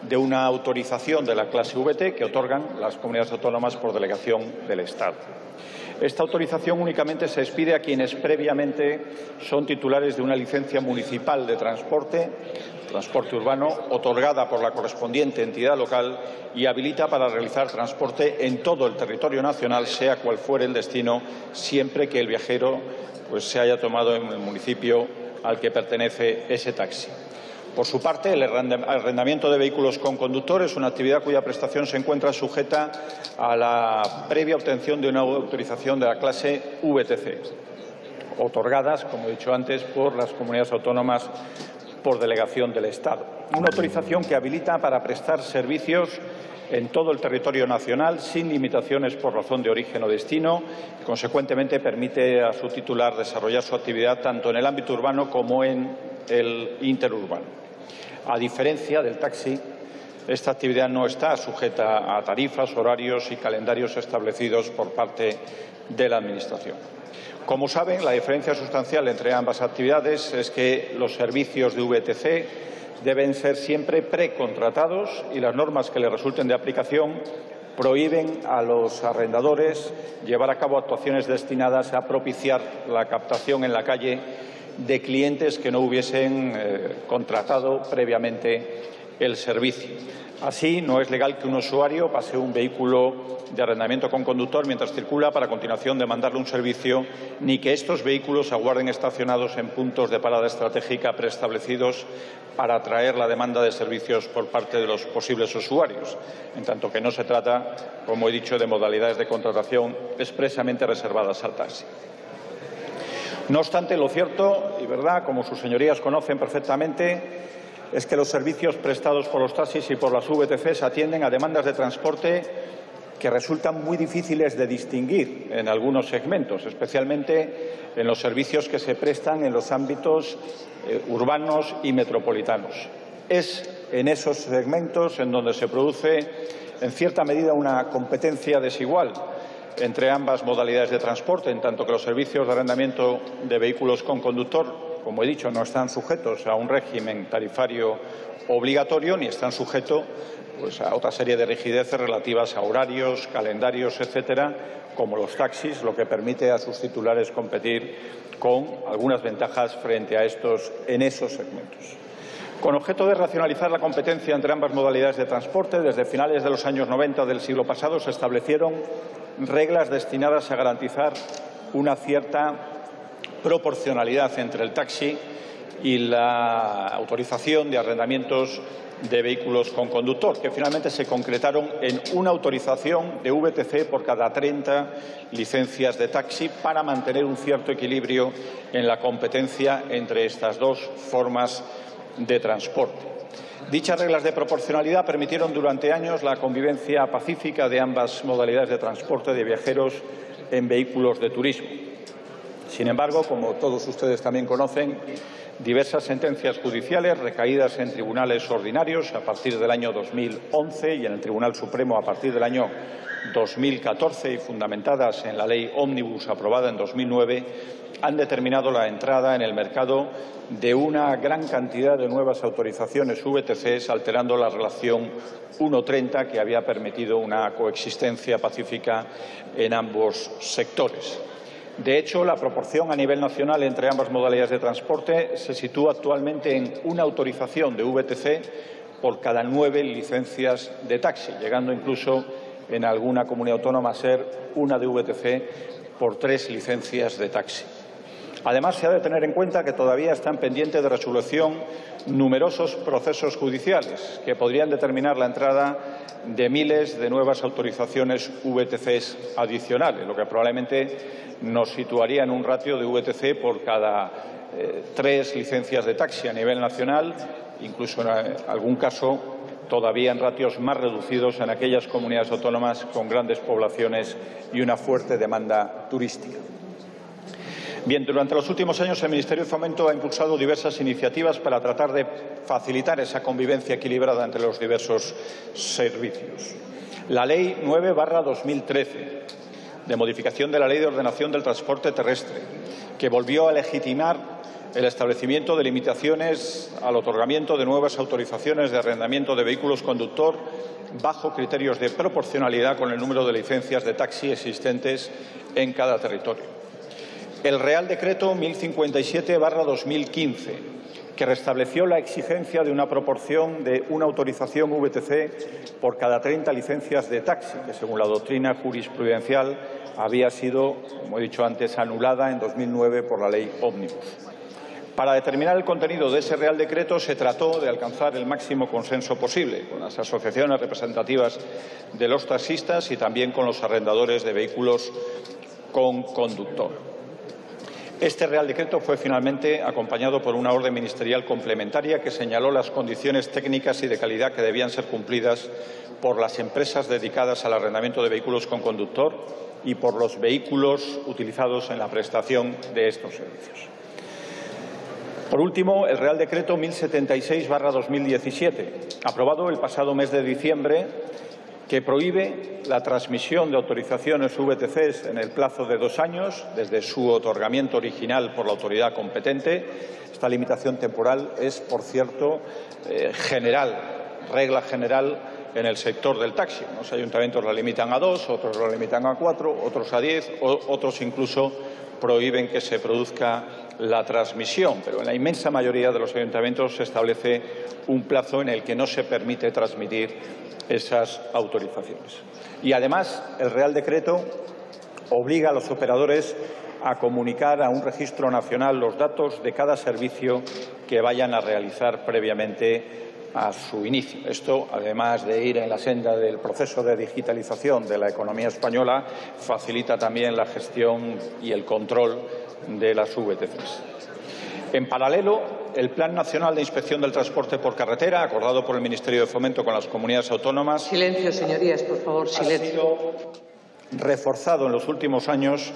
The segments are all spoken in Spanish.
de una autorización de la clase VT que otorgan las comunidades autónomas por delegación del Estado. Esta autorización únicamente se expide a quienes previamente son titulares de una licencia municipal de transporte urbano, otorgada por la correspondiente entidad local y habilita para realizar transporte en todo el territorio nacional, sea cual fuere el destino, siempre que el viajero se haya tomado en el municipio al que pertenece ese taxi. Por su parte, el arrendamiento de vehículos con conductor es una actividad cuya prestación se encuentra sujeta a la previa obtención de una autorización de la clase VTC, otorgadas, como he dicho antes, por las comunidades autónomas por delegación del Estado. Una autorización que habilita para prestar servicios en todo el territorio nacional, sin limitaciones por razón de origen o destino, y, consecuentemente, permite a su titular desarrollar su actividad tanto en el ámbito urbano como en el interurbano. A diferencia del taxi, esta actividad no está sujeta a tarifas, horarios y calendarios establecidos por parte de la Administración. Como saben, la diferencia sustancial entre ambas actividades es que los servicios de VTC deben ser siempre precontratados y las normas que les resulten de aplicación prohíben a los arrendadores llevar a cabo actuaciones destinadas a propiciar la captación en la calle de clientes que no hubiesen contratado previamente el servicio. Así, no es legal que un usuario pase un vehículo de arrendamiento con conductor mientras circula para a continuación demandarle un servicio, ni que estos vehículos aguarden estacionados en puntos de parada estratégica preestablecidos para atraer la demanda de servicios por parte de los posibles usuarios, en tanto que no se trata, como he dicho, de modalidades de contratación expresamente reservadas al taxi. No obstante, lo cierto y verdad, como sus señorías conocen perfectamente, es que los servicios prestados por los taxis y por las VTCs atienden a demandas de transporte que resultan muy difíciles de distinguir en algunos segmentos, especialmente en los servicios que se prestan en los ámbitos urbanos y metropolitanos. Es en esos segmentos en donde se produce, en cierta medida, una competencia desigual entre ambas modalidades de transporte, en tanto que los servicios de arrendamiento de vehículos con conductor, como he dicho, no están sujetos a un régimen tarifario obligatorio ni están sujetos a otra serie de rigideces relativas a horarios, calendarios, etcétera, como los taxis, lo que permite a sus titulares competir con algunas ventajas frente a estos en esos segmentos. Con objeto de racionalizar la competencia entre ambas modalidades de transporte, desde finales de los años 90 del siglo pasado se establecieron reglas destinadas a garantizar una cierta proporcionalidad entre el taxi y la autorización de arrendamientos de vehículos con conductor, que finalmente se concretaron en una autorización de VTC por cada 30 licencias de taxi para mantener un cierto equilibrio en la competencia entre estas dos formas de transporte. Dichas reglas de proporcionalidad permitieron durante años la convivencia pacífica de ambas modalidades de transporte de viajeros en vehículos de turismo. Sin embargo, como todos ustedes también conocen, diversas sentencias judiciales recaídas en tribunales ordinarios a partir del año 2011 y en el Tribunal Supremo a partir del año 2014 y fundamentadas en la Ley Ómnibus aprobada en 2009 han determinado la entrada en el mercado de una gran cantidad de nuevas autorizaciones VTCs, alterando la relación 1:30 que había permitido una coexistencia pacífica en ambos sectores. De hecho, la proporción a nivel nacional entre ambas modalidades de transporte se sitúa actualmente en una autorización de VTC por cada 9 licencias de taxi, llegando incluso en alguna comunidad autónoma a ser una de VTC por 3 licencias de taxi. Además, se ha de tener en cuenta que todavía están pendientes de resolución numerosos procesos judiciales que podrían determinar la entrada de miles de nuevas autorizaciones VTCs adicionales, lo que probablemente nos situaría en un ratio de VTC por cada 3 licencias de taxi a nivel nacional, incluso en algún caso todavía en ratios más reducidos en aquellas comunidades autónomas con grandes poblaciones y una fuerte demanda turística. Bien, durante los últimos años el Ministerio de Fomento ha impulsado diversas iniciativas para tratar de facilitar esa convivencia equilibrada entre los diversos servicios. La Ley 9/2013, de modificación de la Ley de Ordenación del Transporte Terrestre, que volvió a legitimar el establecimiento de limitaciones al otorgamiento de nuevas autorizaciones de arrendamiento de vehículos conductor bajo criterios de proporcionalidad con el número de licencias de taxi existentes en cada territorio. El Real Decreto 1057/2015, que restableció la exigencia de una proporción de una autorización VTC por cada 30 licencias de taxi, que según la doctrina jurisprudencial había sido, como he dicho antes, anulada en 2009 por la Ley Ómnibus. Para determinar el contenido de ese Real Decreto se trató de alcanzar el máximo consenso posible con las asociaciones representativas de los taxistas y también con los arrendadores de vehículos con conductor. Este Real Decreto fue finalmente acompañado por una orden ministerial complementaria que señaló las condiciones técnicas y de calidad que debían ser cumplidas por las empresas dedicadas al arrendamiento de vehículos con conductor y por los vehículos utilizados en la prestación de estos servicios. Por último, el Real Decreto 1076/2017, aprobado el pasado mes de diciembre, que prohíbe la transmisión de autorizaciones VTC en el plazo de 2 años desde su otorgamiento original por la autoridad competente. Esta limitación temporal es, por cierto, regla general en el sector del taxi. Los ayuntamientos la limitan a 2, otros la limitan a 4, otros a 10, otros incluso prohíben que se produzca la transmisión, pero en la inmensa mayoría de los ayuntamientos se establece un plazo en el que no se permite transmitir esas autorizaciones. Y además, el Real Decreto obliga a los operadores a comunicar a un registro nacional los datos de cada servicio que vayan a realizar previamente a su inicio. Esto, además de ir en la senda del proceso de digitalización de la economía española, facilita también la gestión y el control de las VTCs. En paralelo, el Plan Nacional de Inspección del Transporte por Carretera, acordado por el Ministerio de Fomento con las comunidades autónomas, silencio, señorías, por favor, silencio, ha sido reforzado en los últimos años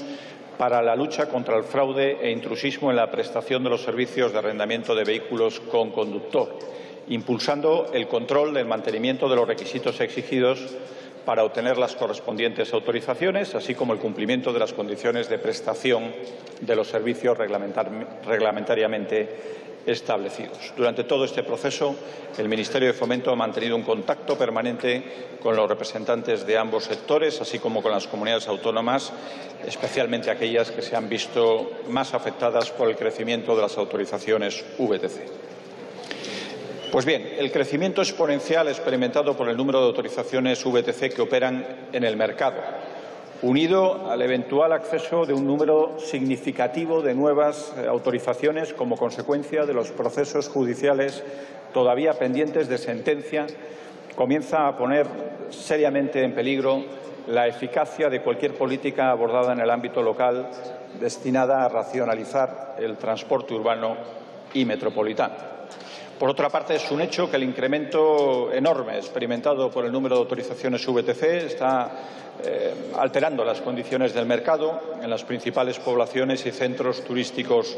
para la lucha contra el fraude e intrusismo en la prestación de los servicios de arrendamiento de vehículos con conductor, impulsando el control del mantenimiento de los requisitos exigidos para obtener las correspondientes autorizaciones, así como el cumplimiento de las condiciones de prestación de los servicios reglamentariamente establecidos. Durante todo este proceso, el Ministerio de Fomento ha mantenido un contacto permanente con los representantes de ambos sectores, así como con las comunidades autónomas, especialmente aquellas que se han visto más afectadas por el crecimiento de las autorizaciones VTC. Pues bien, el crecimiento exponencial experimentado por el número de autorizaciones VTC que operan en el mercado, unido al eventual acceso de un número significativo de nuevas autorizaciones como consecuencia de los procesos judiciales todavía pendientes de sentencia, comienza a poner seriamente en peligro la eficacia de cualquier política abordada en el ámbito local destinada a racionalizar el transporte urbano y metropolitano. Por otra parte, es un hecho que el incremento enorme experimentado por el número de autorizaciones VTC está alterando las condiciones del mercado en las principales poblaciones y centros turísticos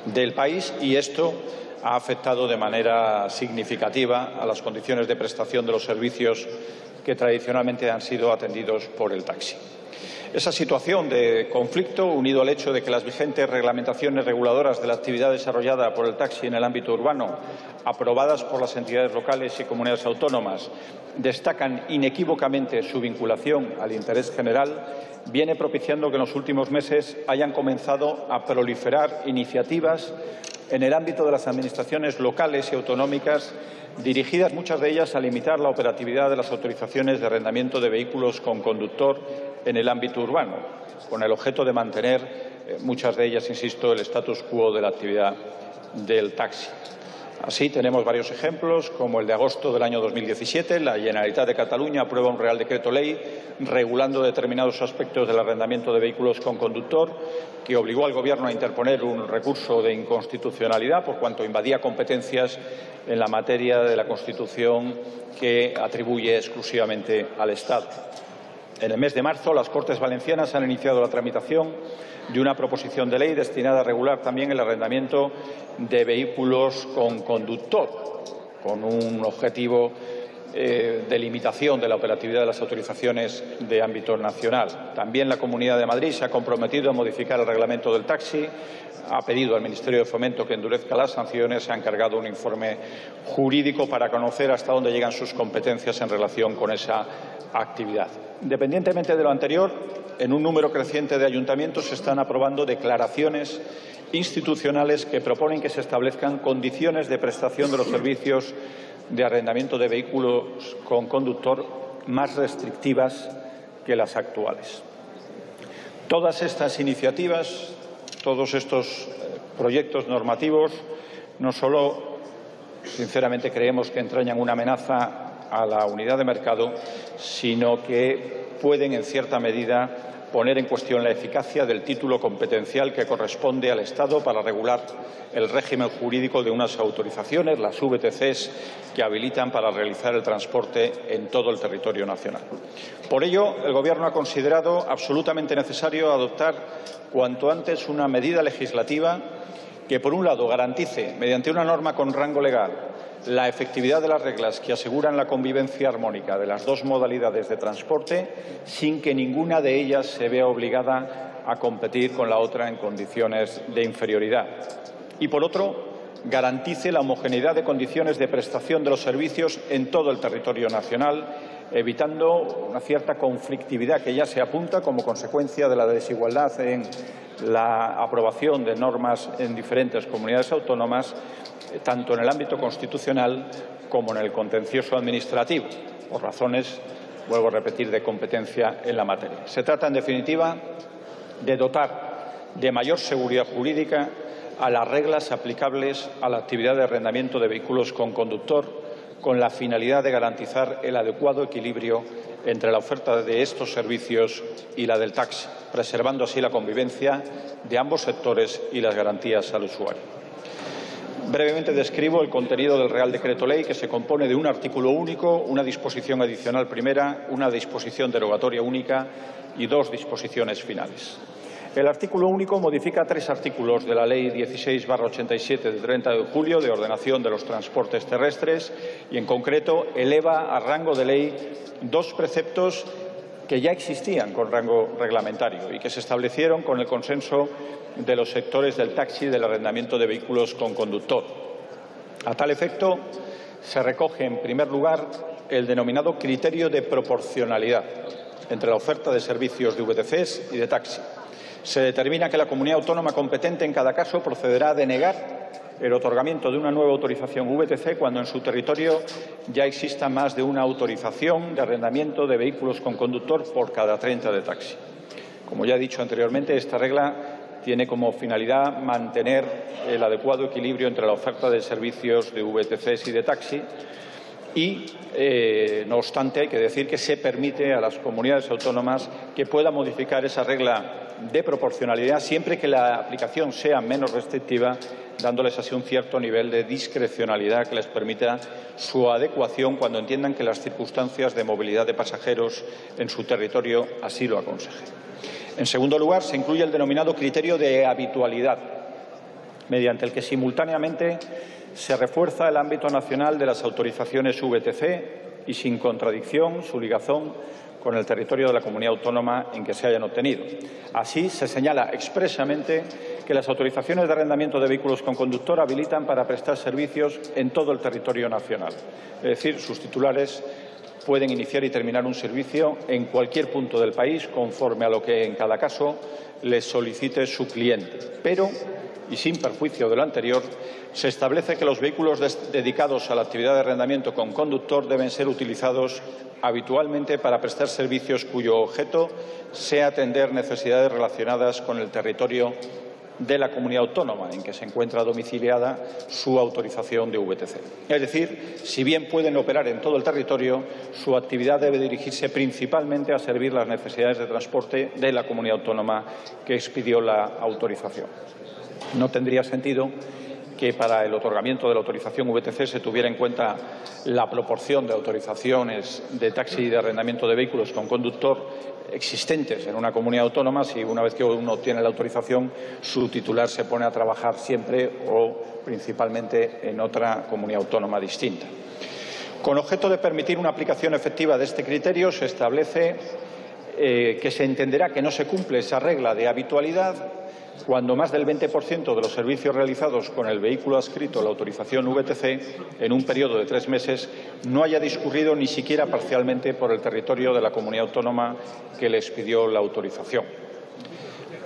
del país, y esto ha afectado de manera significativa a las condiciones de prestación de los servicios que tradicionalmente han sido atendidos por el taxi. Esa situación de conflicto, unido al hecho de que las vigentes reglamentaciones reguladoras de la actividad desarrollada por el taxi en el ámbito urbano, aprobadas por las entidades locales y comunidades autónomas, destacan inequívocamente su vinculación al interés general, viene propiciando que en los últimos meses hayan comenzado a proliferar iniciativas en el ámbito de las administraciones locales y autonómicas, dirigidas muchas de ellas a limitar la operatividad de las autorizaciones de arrendamiento de vehículos con conductor en el ámbito urbano, con el objeto de mantener, muchas de ellas, insisto, el status quo de la actividad del taxi. Así, tenemos varios ejemplos, como el de agosto del año 2017. La Generalitat de Cataluña aprueba un Real Decreto Ley regulando determinados aspectos del arrendamiento de vehículos con conductor, que obligó al Gobierno a interponer un recurso de inconstitucionalidad por cuanto invadía competencias en la materia de la Constitución que atribuye exclusivamente al Estado. En el mes de marzo, las Cortes Valencianas han iniciado la tramitación de una proposición de ley destinada a regular también el arrendamiento de vehículos con conductor, con un objetivo delimitación de la operatividad de las autorizaciones de ámbito nacional. También la Comunidad de Madrid se ha comprometido a modificar el reglamento del taxi, ha pedido al Ministerio de Fomento que endurezca las sanciones, se ha encargado un informe jurídico para conocer hasta dónde llegan sus competencias en relación con esa actividad. Independientemente de lo anterior, en un número creciente de ayuntamientos se están aprobando declaraciones institucionales que proponen que se establezcan condiciones de prestación de los servicios de arrendamiento de vehículos con conductor más restrictivas que las actuales. Todas estas iniciativas, todos estos proyectos normativos, no solo, sinceramente, creemos que entrañan una amenaza a la unidad de mercado, sino que pueden, en cierta medida, poner en cuestión la eficacia del título competencial que corresponde al Estado para regular el régimen jurídico de unas autorizaciones, las VTCs, que habilitan para realizar el transporte en todo el territorio nacional. Por ello, el Gobierno ha considerado absolutamente necesario adoptar cuanto antes una medida legislativa que, por un lado, garantice, mediante una norma con rango legal, la efectividad de las reglas que aseguran la convivencia armónica de las dos modalidades de transporte, sin que ninguna de ellas se vea obligada a competir con la otra en condiciones de inferioridad. Y, por otro, garantice la homogeneidad de condiciones de prestación de los servicios en todo el territorio nacional, evitando una cierta conflictividad que ya se apunta como consecuencia de la desigualdad en la aprobación de normas en diferentes comunidades autónomas, tanto en el ámbito constitucional como en el contencioso administrativo, por razones, vuelvo a repetir, de competencia en la materia. Se trata, en definitiva, de dotar de mayor seguridad jurídica a las reglas aplicables a la actividad de arrendamiento de vehículos con conductor, con la finalidad de garantizar el adecuado equilibrio entre la oferta de estos servicios y la del taxi, preservando así la convivencia de ambos sectores y las garantías al usuario. Brevemente describo el contenido del Real Decreto Ley, que se compone de un artículo único, una disposición adicional primera, una disposición derogatoria única y dos disposiciones finales. El artículo único modifica 3 artículos de la Ley 16/87 del 30 de julio de ordenación de los transportes terrestres y, en concreto, eleva a rango de ley 2 preceptos que ya existían con rango reglamentario y que se establecieron con el consenso de los sectores del taxi y del arrendamiento de vehículos con conductor. A tal efecto, se recoge, en primer lugar, el denominado criterio de proporcionalidad entre la oferta de servicios de VTCs y de taxi. Se determina que la comunidad autónoma competente en cada caso procederá a denegar el otorgamiento de una nueva autorización VTC cuando en su territorio ya exista más de una autorización de arrendamiento de vehículos con conductor por cada 30 de taxi. Como ya he dicho anteriormente, esta regla tiene como finalidad mantener el adecuado equilibrio entre la oferta de servicios de VTCs y de taxi y, no obstante, hay que decir que se permite a las comunidades autónomas que puedan modificar esa regla de proporcionalidad siempre que la aplicación sea menos restrictiva, dándoles así un cierto nivel de discrecionalidad que les permita su adecuación cuando entiendan que las circunstancias de movilidad de pasajeros en su territorio así lo aconsejen. En segundo lugar, se incluye el denominado criterio de habitualidad, mediante el que simultáneamente se refuerza el ámbito nacional de las autorizaciones VTC y, sin contradicción, su ligazón con el territorio de la comunidad autónoma en que se hayan obtenido. Así, se señala expresamente que las autorizaciones de arrendamiento de vehículos con conductor habilitan para prestar servicios en todo el territorio nacional. Es decir, sus titulares pueden iniciar y terminar un servicio en cualquier punto del país, conforme a lo que en cada caso les solicite su cliente. Pero, y sin perjuicio de lo anterior, se establece que los vehículos dedicados a la actividad de arrendamiento con conductor deben ser utilizados habitualmente para prestar servicios cuyo objeto sea atender necesidades relacionadas con el territorio de la comunidad autónoma en que se encuentra domiciliada su autorización de VTC. Es decir, si bien pueden operar en todo el territorio, su actividad debe dirigirse principalmente a servir las necesidades de transporte de la comunidad autónoma que expidió la autorización. No tendría sentido que para el otorgamiento de la autorización VTC se tuviera en cuenta la proporción de autorizaciones de taxi y de arrendamiento de vehículos con conductor existentes en una comunidad autónoma si, una vez que uno tiene la autorización, su titular se pone a trabajar siempre o principalmente en otra comunidad autónoma distinta. Con objeto de permitir una aplicación efectiva de este criterio, se establece que se entenderá que no se cumple esa regla de habitualidad cuando más del 20% de los servicios realizados con el vehículo adscrito a la autorización VTC en un periodo de 3 meses no haya discurrido ni siquiera parcialmente por el territorio de la comunidad autónoma que les pidió la autorización.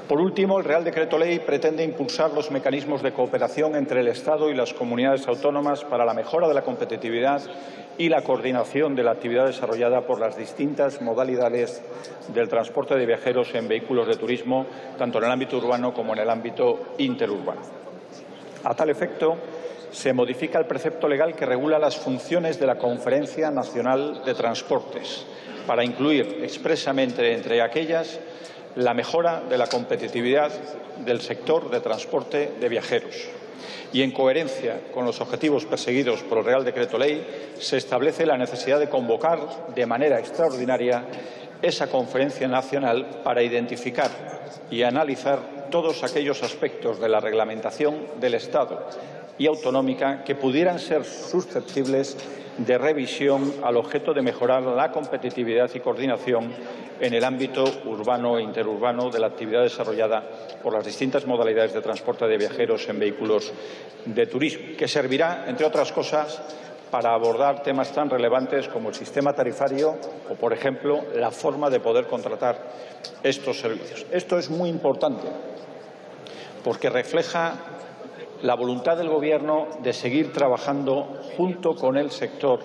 Por último, el Real Decreto Ley pretende impulsar los mecanismos de cooperación entre el Estado y las comunidades autónomas para la mejora de la competitividad y la coordinación de la actividad desarrollada por las distintas modalidades del transporte de viajeros en vehículos de turismo, tanto en el ámbito urbano como en el ámbito interurbano. A tal efecto, se modifica el precepto legal que regula las funciones de la Conferencia Nacional de Transportes para incluir expresamente entre aquellas la mejora de la competitividad del sector de transporte de viajeros. Y, en coherencia con los objetivos perseguidos por el Real Decreto Ley, se establece la necesidad de convocar de manera extraordinaria esa Conferencia Nacional para identificar y analizar todos aquellos aspectos de la reglamentación del Estado y autonómica que pudieran ser susceptibles de revisión al objeto de mejorar la competitividad y coordinación en el ámbito urbano e interurbano de la actividad desarrollada por las distintas modalidades de transporte de viajeros en vehículos de turismo, que servirá, entre otras cosas, para abordar temas tan relevantes como el sistema tarifario o, por ejemplo, la forma de poder contratar estos servicios. Esto es muy importante porque refleja la voluntad del Gobierno de seguir trabajando junto con el sector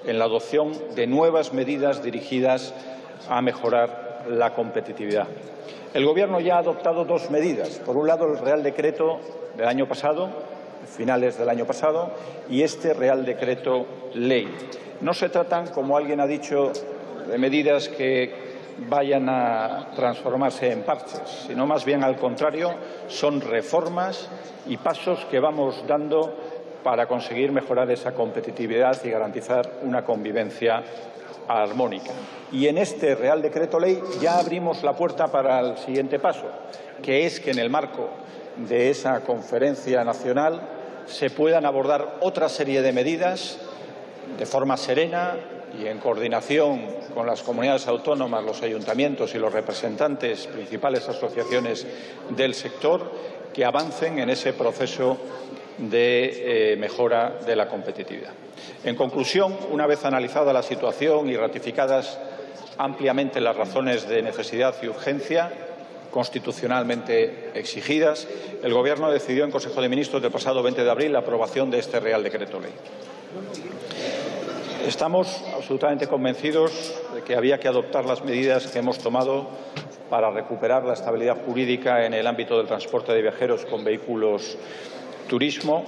en la adopción de nuevas medidas dirigidas a mejorar la competitividad. El Gobierno ya ha adoptado 2 medidas. Por un lado, el Real Decreto del año pasado, finales del año pasado, y este Real Decreto Ley. No se tratan, como alguien ha dicho, de medidas que vayan a transformarse en parches, sino más bien al contrario, son reformas y pasos que vamos dando para conseguir mejorar esa competitividad y garantizar una convivencia armónica. Y en este Real Decreto Ley ya abrimos la puerta para el siguiente paso, que es que en el marco de esa conferencia nacional se puedan abordar otra serie de medidas de forma serena y en coordinación con las comunidades autónomas, los ayuntamientos y los representantes, principales asociaciones del sector, que avancen en ese proceso de mejora de la competitividad. En conclusión, una vez analizada la situación y ratificadas ampliamente las razones de necesidad y urgencia constitucionalmente exigidas, el Gobierno decidió en Consejo de Ministros del pasado 20 de abril la aprobación de este Real Decreto Ley. Estamos absolutamente convencidos de que había que adoptar las medidas que hemos tomado para recuperar la estabilidad jurídica en el ámbito del transporte de viajeros con vehículos turismo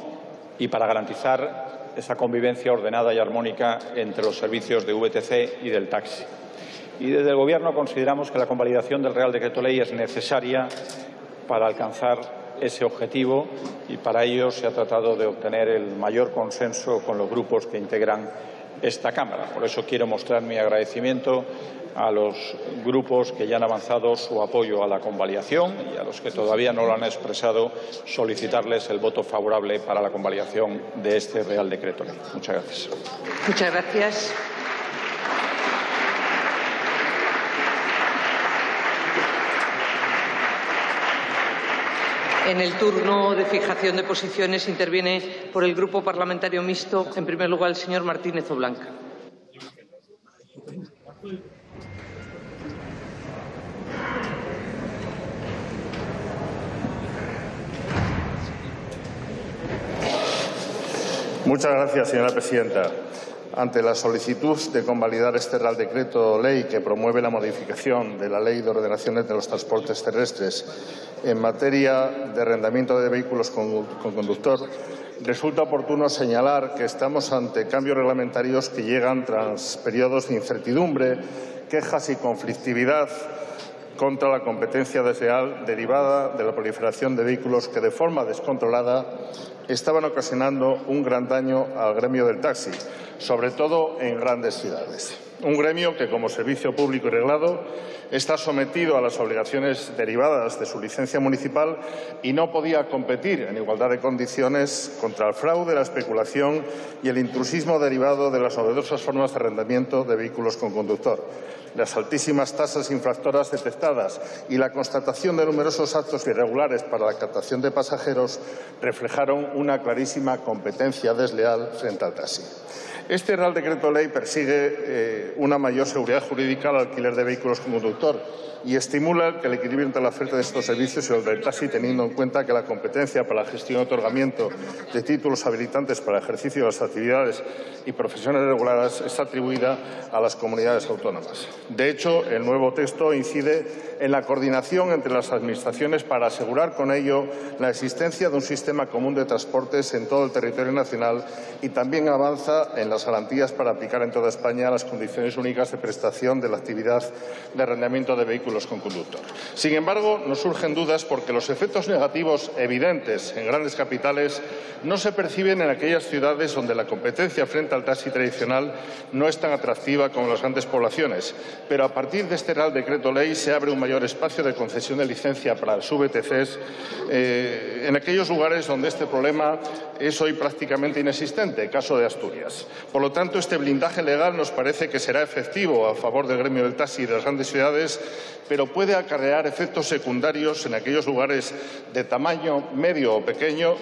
y para garantizar esa convivencia ordenada y armónica entre los servicios de VTC y del taxi. Y desde el Gobierno consideramos que la convalidación del Real Decreto Ley es necesaria para alcanzar ese objetivo y para ello se ha tratado de obtener el mayor consenso con los grupos que integran esta Cámara. Por eso quiero mostrar mi agradecimiento a los grupos que ya han avanzado su apoyo a la convalidación y a los que todavía no lo han expresado, solicitarles el voto favorable para la convalidación de este Real Decreto Ley. Muchas gracias. Muchas gracias. En el turno de fijación de posiciones interviene por el Grupo Parlamentario Mixto, en primer lugar, el señor Martínez Oblanca. Muchas gracias, señora presidenta. Ante la solicitud de convalidar este Real Decreto Ley que promueve la modificación de la Ley de Ordenación de los Transportes Terrestres en materia de arrendamiento de vehículos con conductor, resulta oportuno señalar que estamos ante cambios reglamentarios que llegan tras periodos de incertidumbre, quejas y conflictividad contra la competencia desleal derivada de la proliferación de vehículos que, de forma descontrolada, estaban ocasionando un gran daño al gremio del taxi, sobre todo en grandes ciudades. Un gremio que, como servicio público y reglado, está sometido a las obligaciones derivadas de su licencia municipal y no podía competir en igualdad de condiciones contra el fraude, la especulación y el intrusismo derivado de las novedosas formas de arrendamiento de vehículos con conductor. Las altísimas tasas infractoras detectadas y la constatación de numerosos actos irregulares para la captación de pasajeros reflejaron una clarísima competencia desleal frente al taxi. Este Real Decreto Ley persigue una mayor seguridad jurídica al alquiler de vehículos con conductor y estimula el equilibrio entre la oferta de estos servicios y el del taxi, teniendo en cuenta que la competencia para la gestión y otorgamiento de títulos habilitantes para el ejercicio de las actividades y profesiones reguladas está atribuida a las comunidades autónomas. De hecho, el nuevo texto incide en la coordinación entre las administraciones para asegurar con ello la existencia de un sistema común de transportes en todo el territorio nacional y también avanza en las garantías para aplicar en toda España las condiciones únicas de prestación de la actividad de arrendamiento de vehículos con conductor. Sin embargo, nos surgen dudas porque los efectos negativos evidentes en grandes capitales no se perciben en aquellas ciudades donde la competencia frente al taxi tradicional no es tan atractiva como en las grandes poblaciones. Pero a partir de este Real Decreto Ley se abre un mayor espacio de concesión de licencia para las VTCs en aquellos lugares donde este problema es hoy prácticamente inexistente, caso de Asturias. Por lo tanto, este blindaje legal nos parece que será efectivo a favor del gremio del taxi de las grandes ciudades, pero puede acarrear efectos secundarios en aquellos lugares de tamaño medio o pequeño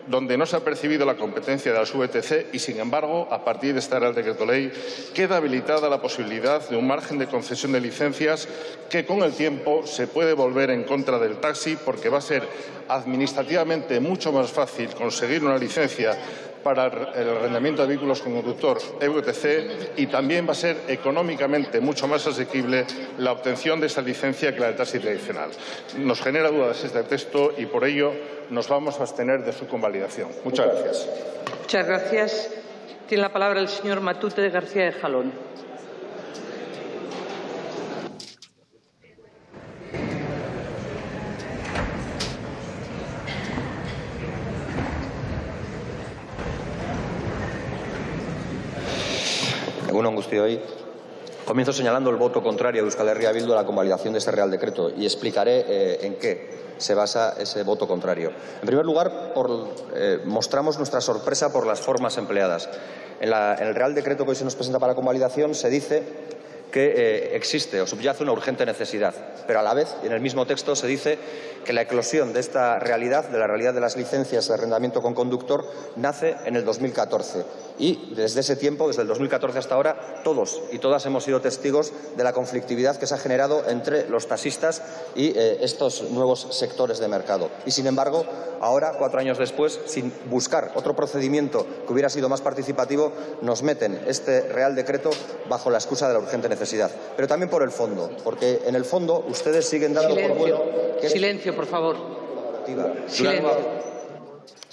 donde no se ha percibido la competencia de las VTC y, sin embargo, a partir de este Real Decreto Ley, queda habilitada la posibilidad de un margen de concesión de licencias que, con el tiempo, se puede volver en contra del taxi porque va a ser administrativamente mucho más fácil conseguir una licencia para el arrendamiento de vehículos con conductor VTC y también va a ser económicamente mucho más asequible la obtención de esta licencia que la del taxi tradicional. Nos genera dudas este texto y por ello nos vamos a abstener de su convalidación. Muchas gracias. Muchas gracias. Tiene la palabra el señor Matute García de Jalón. Egunon guztioi. Comienzo señalando el voto contrario de Euskal Herria Bildu a la convalidación de este Real Decreto y explicaré en qué se basa ese voto contrario. En primer lugar, mostramos nuestra sorpresa por las formas empleadas. En el Real Decreto que hoy se nos presenta para convalidación se dice que existe o subyace una urgente necesidad, pero a la vez, en el mismo texto, se dice que la eclosión de esta realidad, de la realidad de las licencias de arrendamiento con conductor, nace en el 2014. Y desde ese tiempo, desde el 2014 hasta ahora, todos y todas hemos sido testigos de la conflictividad que se ha generado entre los taxistas y estos nuevos sectores de mercado. Y, sin embargo, ahora, 4 años después, sin buscar otro procedimiento que hubiera sido más participativo, nos meten este Real Decreto bajo la excusa de la urgente necesidad. Pero también por el fondo, porque en el fondo ustedes siguen dando por bueno que silencio, por favor.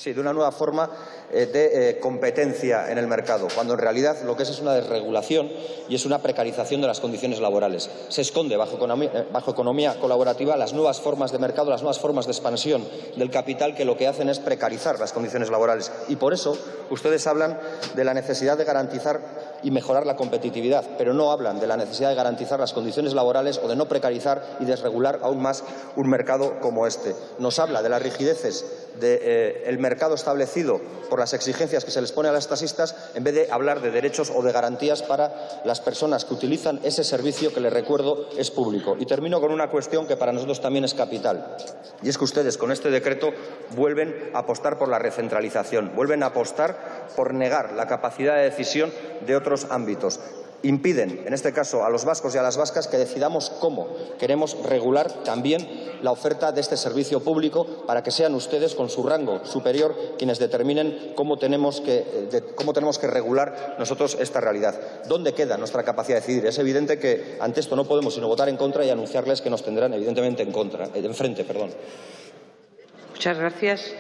De una nueva forma de competencia en el mercado, cuando en realidad lo que es una desregulación y es una precarización de las condiciones laborales. Se esconde bajo economía colaborativa las nuevas formas de mercado, las nuevas formas de expansión del capital que lo que hacen es precarizar las condiciones laborales. Y por eso ustedes hablan de la necesidad de garantizar y mejorar la competitividad, pero no hablan de la necesidad de garantizar las condiciones laborales o de no precarizar y desregular aún más un mercado como este. Nos habla de las rigideces del mercado establecido por las exigencias que se les pone a los taxistas, en vez de hablar de derechos o de garantías para las personas que utilizan ese servicio que, les recuerdo, es público. Y termino con una cuestión que para nosotros también es capital, y es que ustedes con este decreto vuelven a apostar por la recentralización, vuelven a apostar por negar la capacidad de decisión de otros ámbitos. Impiden, en este caso, a los vascos y a las vascas que decidamos cómo queremos regular también la oferta de este servicio público para que sean ustedes, con su rango superior, quienes determinen cómo tenemos que regular nosotros esta realidad. ¿Dónde queda nuestra capacidad de decidir? Es evidente que ante esto no podemos sino votar en contra y anunciarles que nos tendrán evidentemente enfrente. Muchas gracias.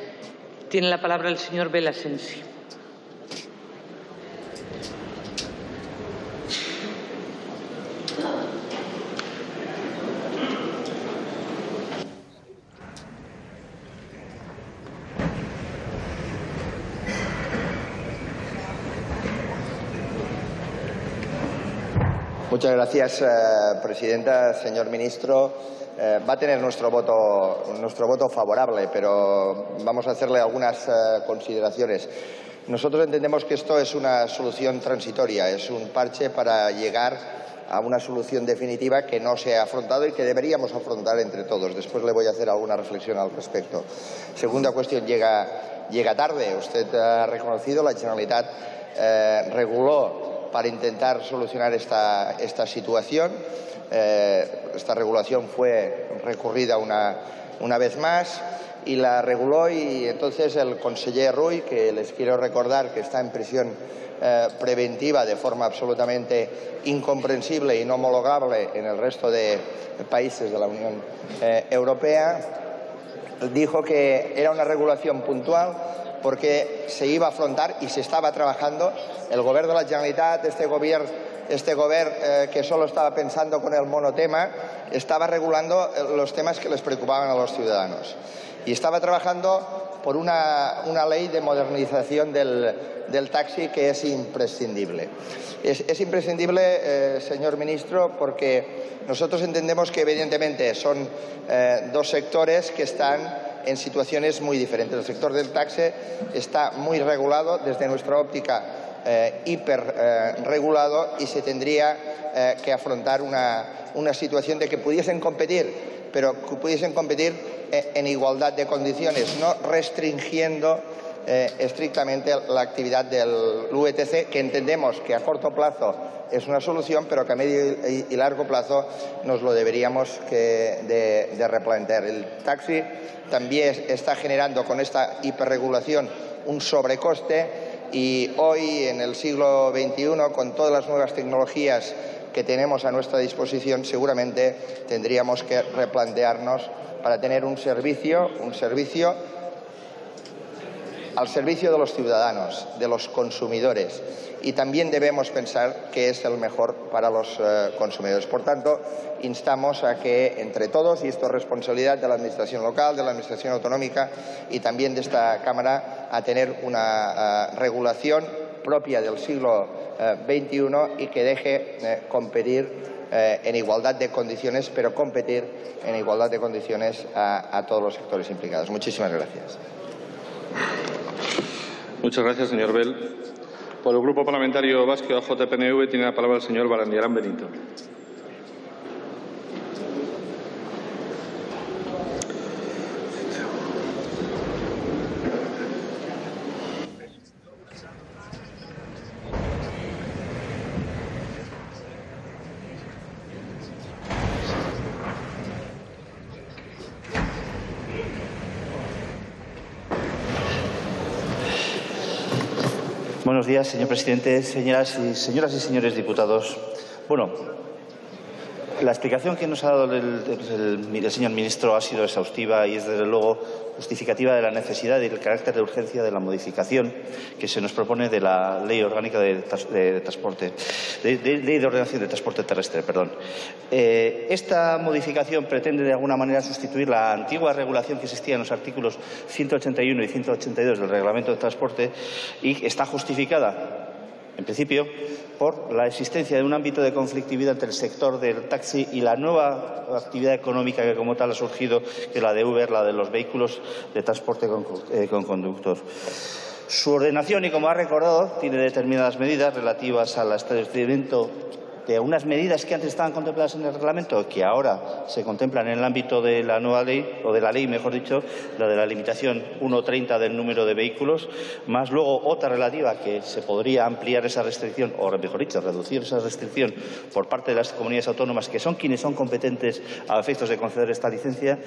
Tiene la palabra el señor Belasensi. Muchas gracias, presidenta. Señor ministro, va a tener nuestro voto favorable, pero vamos a hacerle algunas consideraciones. Nosotros entendemos que esto es una solución transitoria, es un parche para llegar a una solución definitiva que no se ha afrontado y que deberíamos afrontar entre todos. Después le voy a hacer alguna reflexión al respecto. Segunda cuestión, llega tarde. Usted ha reconocido, la Generalitat reguló para intentar solucionar esta situación. Esta regulación fue recurrida una vez más y la reguló, y entonces el conseller Rull, que les quiero recordar que está en prisión preventiva de forma absolutamente incomprensible y no homologable en el resto de países de la Unión Europea, dijo que era una regulación puntual porque se iba a afrontar y se estaba trabajando. El Govern de la Generalitat, este govern que solo estaba pensando con el monotema, estaba regulando los temas que les preocupaban a los ciudadanos. Y estaba trabajando por una ley de modernización del taxi que es imprescindible. Es imprescindible, señor ministro, porque nosotros entendemos que evidentemente son dos sectores que están en situaciones muy diferentes. El sector del taxi está muy regulado, desde nuestra óptica hiperregulado, y se tendría que afrontar una situación de que pudiesen competir, pero que pudiesen competir en igualdad de condiciones, no restringiendo estrictamente la actividad del VTC, que entendemos que a corto plazo es una solución, pero que a medio y largo plazo nos lo deberíamos de replantear. El taxi también está generando con esta hiperregulación un sobrecoste, y hoy, en el siglo XXI, con todas las nuevas tecnologías que tenemos a nuestra disposición, seguramente tendríamos que replantearnos para tener un servicio al servicio de los ciudadanos, de los consumidores, y también debemos pensar que es el mejor para los consumidores. Por tanto, instamos a que entre todos, y esto es responsabilidad de la Administración local, de la Administración autonómica y también de esta Cámara, a tener una regulación propia del siglo XXI y que deje competir en igualdad de condiciones, pero competir en igualdad de condiciones a todos los sectores implicados. Muchísimas gracias. Muchas gracias, señor Bel. Por el Grupo Parlamentario Vasco AJPNV tiene la palabra el señor Barandiarán Benito. Buenos días, señor presidente, señoras y señores diputados. Bueno, la explicación que nos ha dado el señor ministro ha sido exhaustiva y es, desde luego, justificativa de la necesidad y el carácter de urgencia de la modificación que se nos propone de la Ley Orgánica de Ley de Ordenación de Transporte Terrestre. Esta modificación pretende, de alguna manera, sustituir la antigua regulación que existía en los artículos 181 y 182 del Reglamento de Transporte, y está justificada, en principio, por la existencia de un ámbito de conflictividad entre el sector del taxi y la nueva actividad económica que como tal ha surgido, que es la de Uber, la de los vehículos de transporte con conductor. Su ordenación, y como ha recordado, tiene determinadas medidas relativas al establecimiento de unas medidas que antes estaban contempladas en el reglamento, que ahora se contemplan en el ámbito de la nueva ley, o de la ley, mejor dicho, la de la limitación 1,30 del número de vehículos, más luego otra relativa que se podría ampliar esa restricción, o mejor dicho, reducir esa restricción por parte de las comunidades autónomas, que son quienes son competentes a efectos de conceder esta licencia,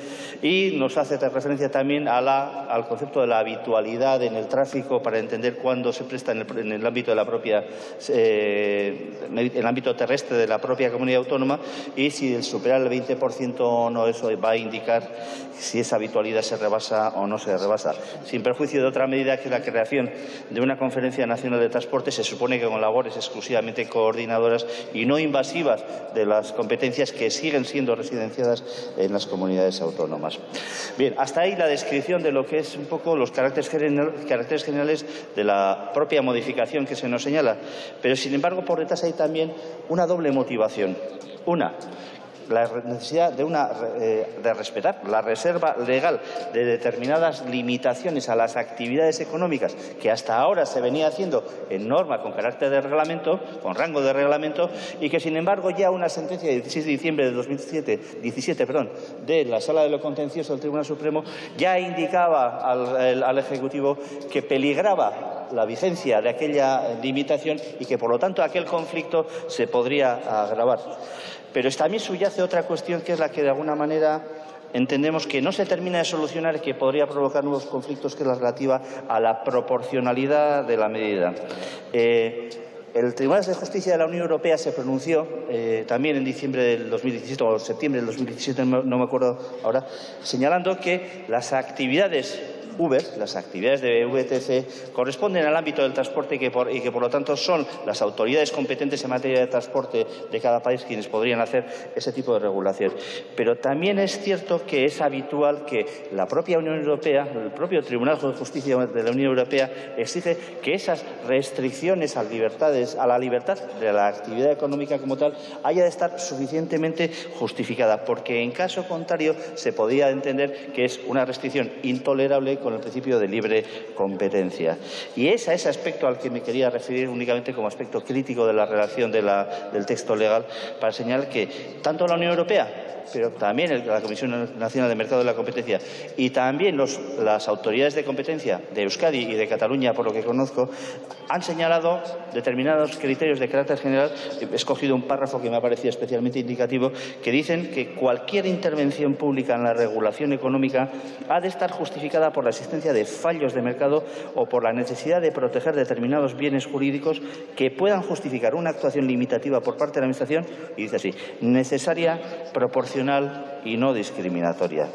y nos hace referencia también al concepto de la habitualidad en el tráfico, para entender cuándo se presta en el ámbito de la propia en el ámbito terrestre de la propia comunidad autónoma, y si el superar el 20% o no, eso va a indicar si esa habitualidad se rebasa o no se rebasa. Sin perjuicio de otra medida, que es la creación de una Conferencia Nacional de Transporte, se supone que con labores exclusivamente coordinadoras y no invasivas de las competencias que siguen siendo residenciadas en las comunidades autónomas. Bien, hasta ahí la descripción de lo que es un poco los caracteres generales de la propia modificación que se nos señala. Pero, sin embargo, por detrás hay también una una doble motivación. Una, la necesidad de respetar la reserva legal de determinadas limitaciones a las actividades económicas que hasta ahora se venía haciendo en norma con carácter de reglamento, con rango de reglamento, y que, sin embargo, ya una sentencia de 16 de diciembre de 2017 de la Sala de lo Contencioso del Tribunal Supremo ya indicaba al Ejecutivo que peligraba la vigencia de aquella limitación y que, por lo tanto, aquel conflicto se podría agravar. Pero también subyace otra cuestión, que es la que, de alguna manera, entendemos que no se termina de solucionar y que podría provocar nuevos conflictos, que es la relativa a la proporcionalidad de la medida. El Tribunal de Justicia de la Unión Europea se pronunció también en diciembre del 2017 o septiembre del 2017, no me acuerdo ahora, señalando que las actividades Uber, las actividades de VTC, corresponden al ámbito del transporte y que por lo tanto son las autoridades competentes en materia de transporte de cada país quienes podrían hacer ese tipo de regulación. Pero también es cierto que es habitual que la propia Unión Europea, el propio Tribunal de Justicia de la Unión Europea, exige que esas restricciones a la libertad de la actividad económica como tal haya de estar suficientemente justificada, porque en caso contrario se podría entender que es una restricción intolerable con el principio de libre competencia. Y es a ese aspecto al que me quería referir únicamente como aspecto crítico de la redacción del texto legal, para señalar que tanto la Unión Europea, pero también la Comisión Nacional de Mercado de la Competencia y también las autoridades de competencia de Euskadi y de Cataluña, por lo que conozco, han señalado determinados criterios de carácter general. He escogido un párrafo que me ha parecido especialmente indicativo, que dicen que cualquier intervención pública en la regulación económica ha de estar justificada por la existencia de fallos de mercado o por la necesidad de proteger determinados bienes jurídicos que puedan justificar una actuación limitativa por parte de la Administración, y dice así, necesaria, proporcional y no discriminatoria.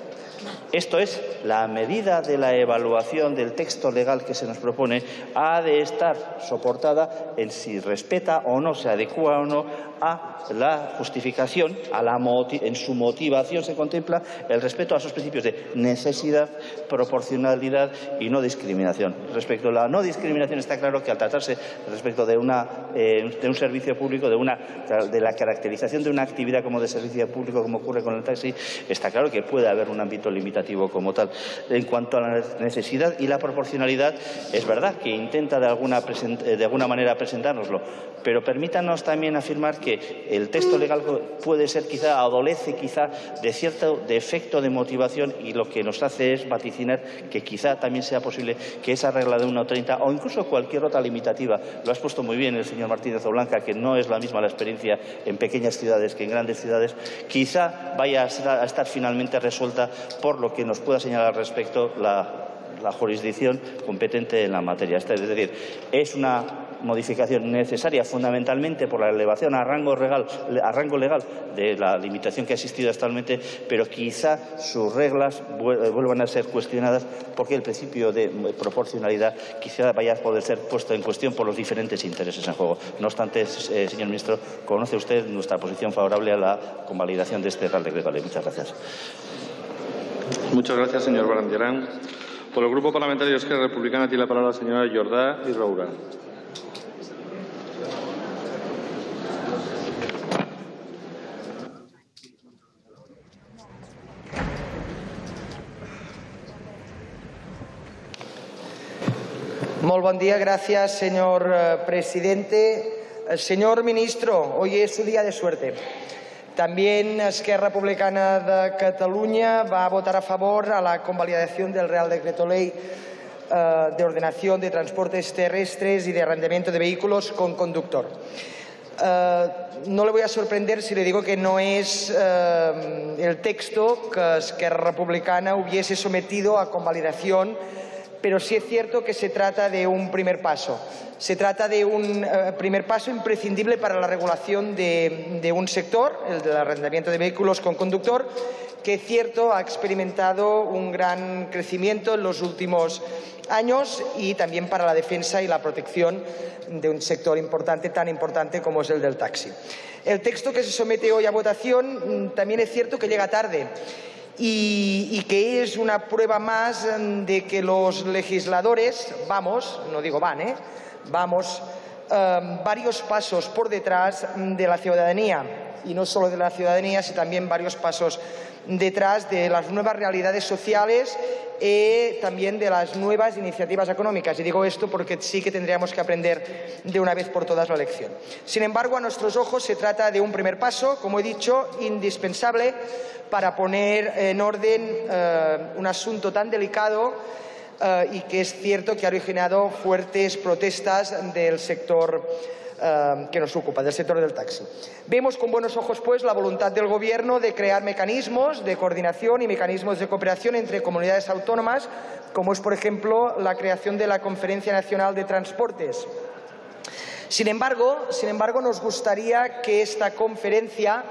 Esto es, la medida de la evaluación del texto legal que se nos propone ha de estar soportada en si respeta o no, se adecúa o no a la justificación, en su motivación se contempla el respeto a esos principios de necesidad, proporcionalidad y no discriminación. Respecto a la no discriminación, está claro que al tratarse respecto de un servicio público, de la caracterización de una actividad como de servicio público, como ocurre con el taxi, está claro que puede haber un ámbito limitativo como tal. En cuanto a la necesidad y la proporcionalidad, es verdad que intenta de alguna manera presentárnoslo, pero permítanos también afirmar que el texto legal puede ser adolece de cierto defecto de motivación, y lo que nos hace es vaticinar que quizá también sea posible que esa regla de 1,30 o incluso cualquier otra limitativa, lo ha expuesto muy bien el señor Martínez Oblanca, que no es la misma la experiencia en pequeñas ciudades que en grandes ciudades, quizá vaya a estar finalmente resuelta por lo que nos pueda señalar al respecto la jurisdicción competente en la materia. Es decir, es una modificación necesaria fundamentalmente por la elevación a rango legal de la limitación que ha existido actualmente, pero quizá sus reglas vuelvan a ser cuestionadas porque el principio de proporcionalidad quizá vaya a poder ser puesto en cuestión por los diferentes intereses en juego. No obstante, señor ministro, conoce usted nuestra posición favorable a la convalidación de este Real Decreto Ley. Muchas gracias. Muchas gracias, señor Barandiarán. Por el Grupo Parlamentario de Esquerra Republicana tiene la palabra la señora Jordá i Roura. Muy buen día, gracias, señor presidente. Señor ministro, hoy es su día de suerte. También Esquerra Republicana de Cataluña va a votar a favor a la convalidación del Real Decreto Ley de ordenación de transportes terrestres y de arrendamiento de vehículos con conductor. No le voy a sorprender si le digo que no es el texto que Esquerra Republicana hubiese sometido a convalidación, pero sí es cierto que se trata de un primer paso. Se trata de un primer paso imprescindible para la regulación de un sector, el del arrendamiento de vehículos con conductor, que es cierto ha experimentado un gran crecimiento en los últimos años, y también para la defensa y la protección de un sector importante, tan importante como es el del taxi. El texto que se somete hoy a votación también es cierto que llega tarde y que es una prueba más de que los legisladores vamos, no digo van, vamos varios pasos por detrás de la ciudadanía, y no solo de la ciudadanía, sino también varios pasos detrás de las nuevas realidades sociales y también de las nuevas iniciativas económicas. Y digo esto porque sí que tendríamos que aprender de una vez por todas la lección. Sin embargo, a nuestros ojos se trata de un primer paso, como he dicho, indispensable para poner en orden un asunto tan delicado y que es cierto que ha originado fuertes protestas del sector que nos ocupa, del sector del taxi. Vemos con buenos ojos, pues, la voluntad del Gobierno de crear mecanismos de coordinación y mecanismos de cooperación entre comunidades autónomas, como es, por ejemplo, la creación de la Conferencia Nacional de Transportes. Sin embargo, nos gustaría que esta conferencia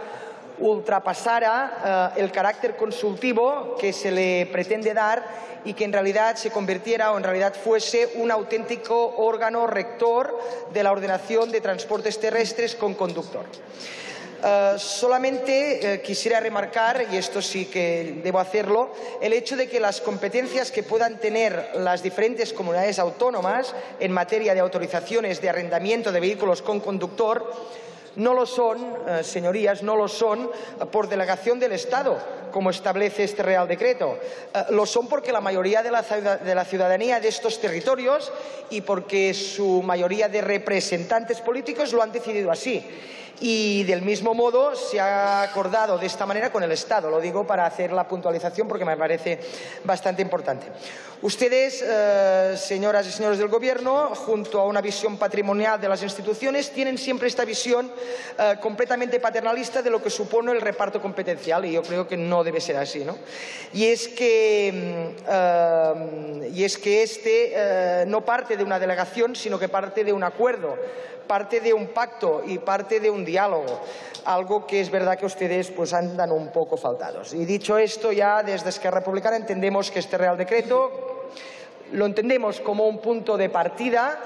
ultrapasara el carácter consultivo que se le pretende dar y que en realidad se convirtiera o en realidad fuese un auténtico órgano rector de la ordenación de transportes terrestres con conductor. Solamente quisiera remarcar, y esto sí que debo hacerlo, el hecho de que las competencias que puedan tener las diferentes comunidades autónomas en materia de autorizaciones de arrendamiento de vehículos con conductor no lo son, señorías, no lo son por delegación del Estado, como establece este Real Decreto. Lo son porque la mayoría de la ciudadanía de estos territorios y porque su mayoría de representantes políticos lo han decidido así. Y del mismo modo se ha acordado de esta manera con el Estado. Lo digo para hacer la puntualización porque me parece bastante importante. Ustedes, señoras y señores del Gobierno, junto a una visión patrimonial de las instituciones, tienen siempre esta visión completamente paternalista de lo que supone el reparto competencial, y yo creo que no debe ser así, ¿no? Y es que este no parte de una delegación, sino que parte de un acuerdo, parte de un pacto y parte de un diálogo, algo que es verdad que ustedes pues andan un poco faltados. Y dicho esto, ya desde Esquerra Republicana entendemos que este Real Decreto lo entendemos como un punto de partida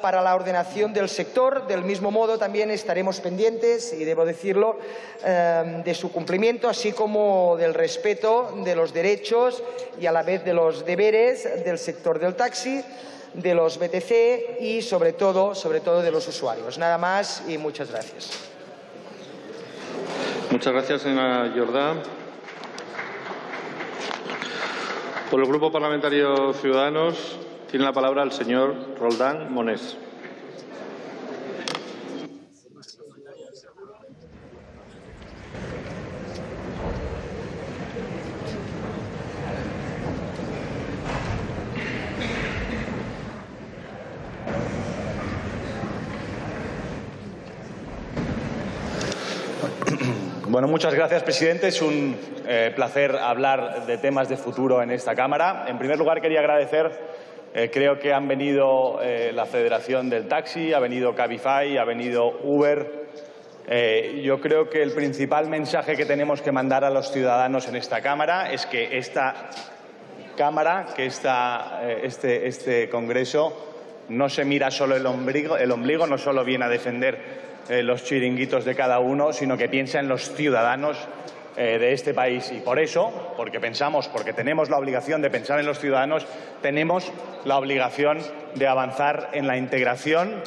para la ordenación del sector. Del mismo modo, también estaremos pendientes, y debo decirlo, de su cumplimiento, así como del respeto de los derechos y a la vez de los deberes del sector del taxi, de los BTC y, sobre todo de los usuarios. Nada más y muchas gracias. Muchas gracias, señora Jordá. Por el Grupo Parlamentario Ciudadanos tiene la palabra el señor Roldán Monés. Bueno, muchas gracias, presidente. Es un placer hablar de temas de futuro en esta Cámara. En primer lugar, quería agradecer, creo que han venido la Federación del Taxi, ha venido Cabify, ha venido Uber. Yo creo que el principal mensaje que tenemos que mandar a los ciudadanos en esta Cámara es que esta Cámara, que este Congreso, no se mira solo el ombligo, no solo viene a defender los chiringuitos de cada uno, sino que piensa en los ciudadanos de este país. Y por eso, porque tenemos la obligación de pensar en los ciudadanos, tenemos la obligación de avanzar en la integración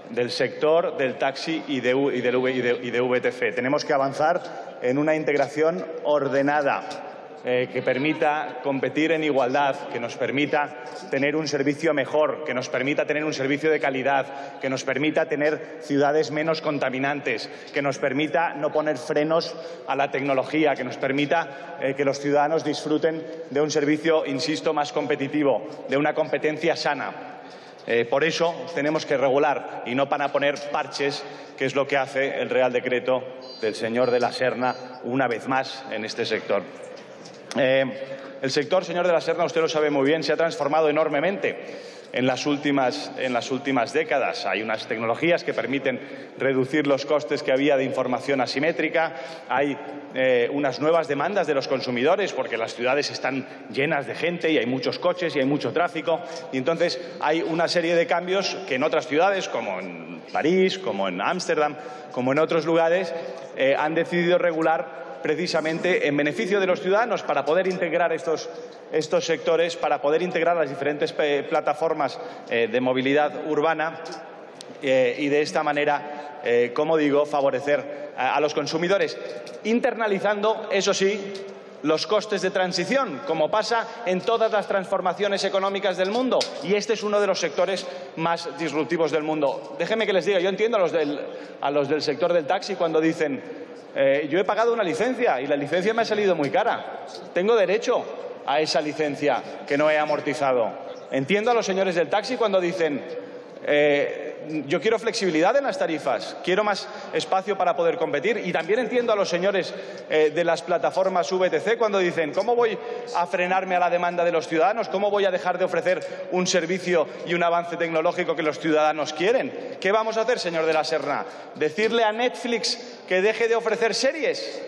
del sector del taxi y de VTC. Tenemos que avanzar en una integración ordenada, que permita competir en igualdad, que nos permita tener un servicio mejor, que nos permita tener un servicio de calidad, que nos permita tener ciudades menos contaminantes, que nos permita no poner frenos a la tecnología, que nos permita que los ciudadanos disfruten de un servicio, insisto, más competitivo, de una competencia sana. Por eso tenemos que regular y no para poner parches, que es lo que hace el Real Decreto del señor de la Serna una vez más en este sector. El sector, señor de la Serna, usted lo sabe muy bien, se ha transformado enormemente en las últimas décadas. Hay unas tecnologías que permiten reducir los costes que había de información asimétrica. Hay unas nuevas demandas de los consumidores porque las ciudades están llenas de gente y hay muchos coches y hay mucho tráfico. Y entonces hay una serie de cambios que en otras ciudades, como en París, como en Ámsterdam, como en otros lugares, han decidido regular precisamente en beneficio de los ciudadanos para poder integrar estos sectores, para poder integrar las diferentes plataformas de movilidad urbana y de esta manera, como digo, favorecer a los consumidores, internalizando, eso sí, los costes de transición, como pasa en todas las transformaciones económicas del mundo. Y este es uno de los sectores más disruptivos del mundo. Déjenme que les diga, yo entiendo a los del sector del taxi cuando dicen yo he pagado una licencia y la licencia me ha salido muy cara. Tengo derecho a esa licencia que no he amortizado. Entiendo a los señores del taxi cuando dicen yo quiero flexibilidad en las tarifas, quiero más espacio para poder competir. Y también entiendo a los señores de las plataformas VTC cuando dicen ¿cómo voy a frenarme a la demanda de los ciudadanos? ¿Cómo voy a dejar de ofrecer un servicio y un avance tecnológico que los ciudadanos quieren? ¿Qué vamos a hacer, señor de la Serna? ¿Decirle a Netflix que deje de ofrecer series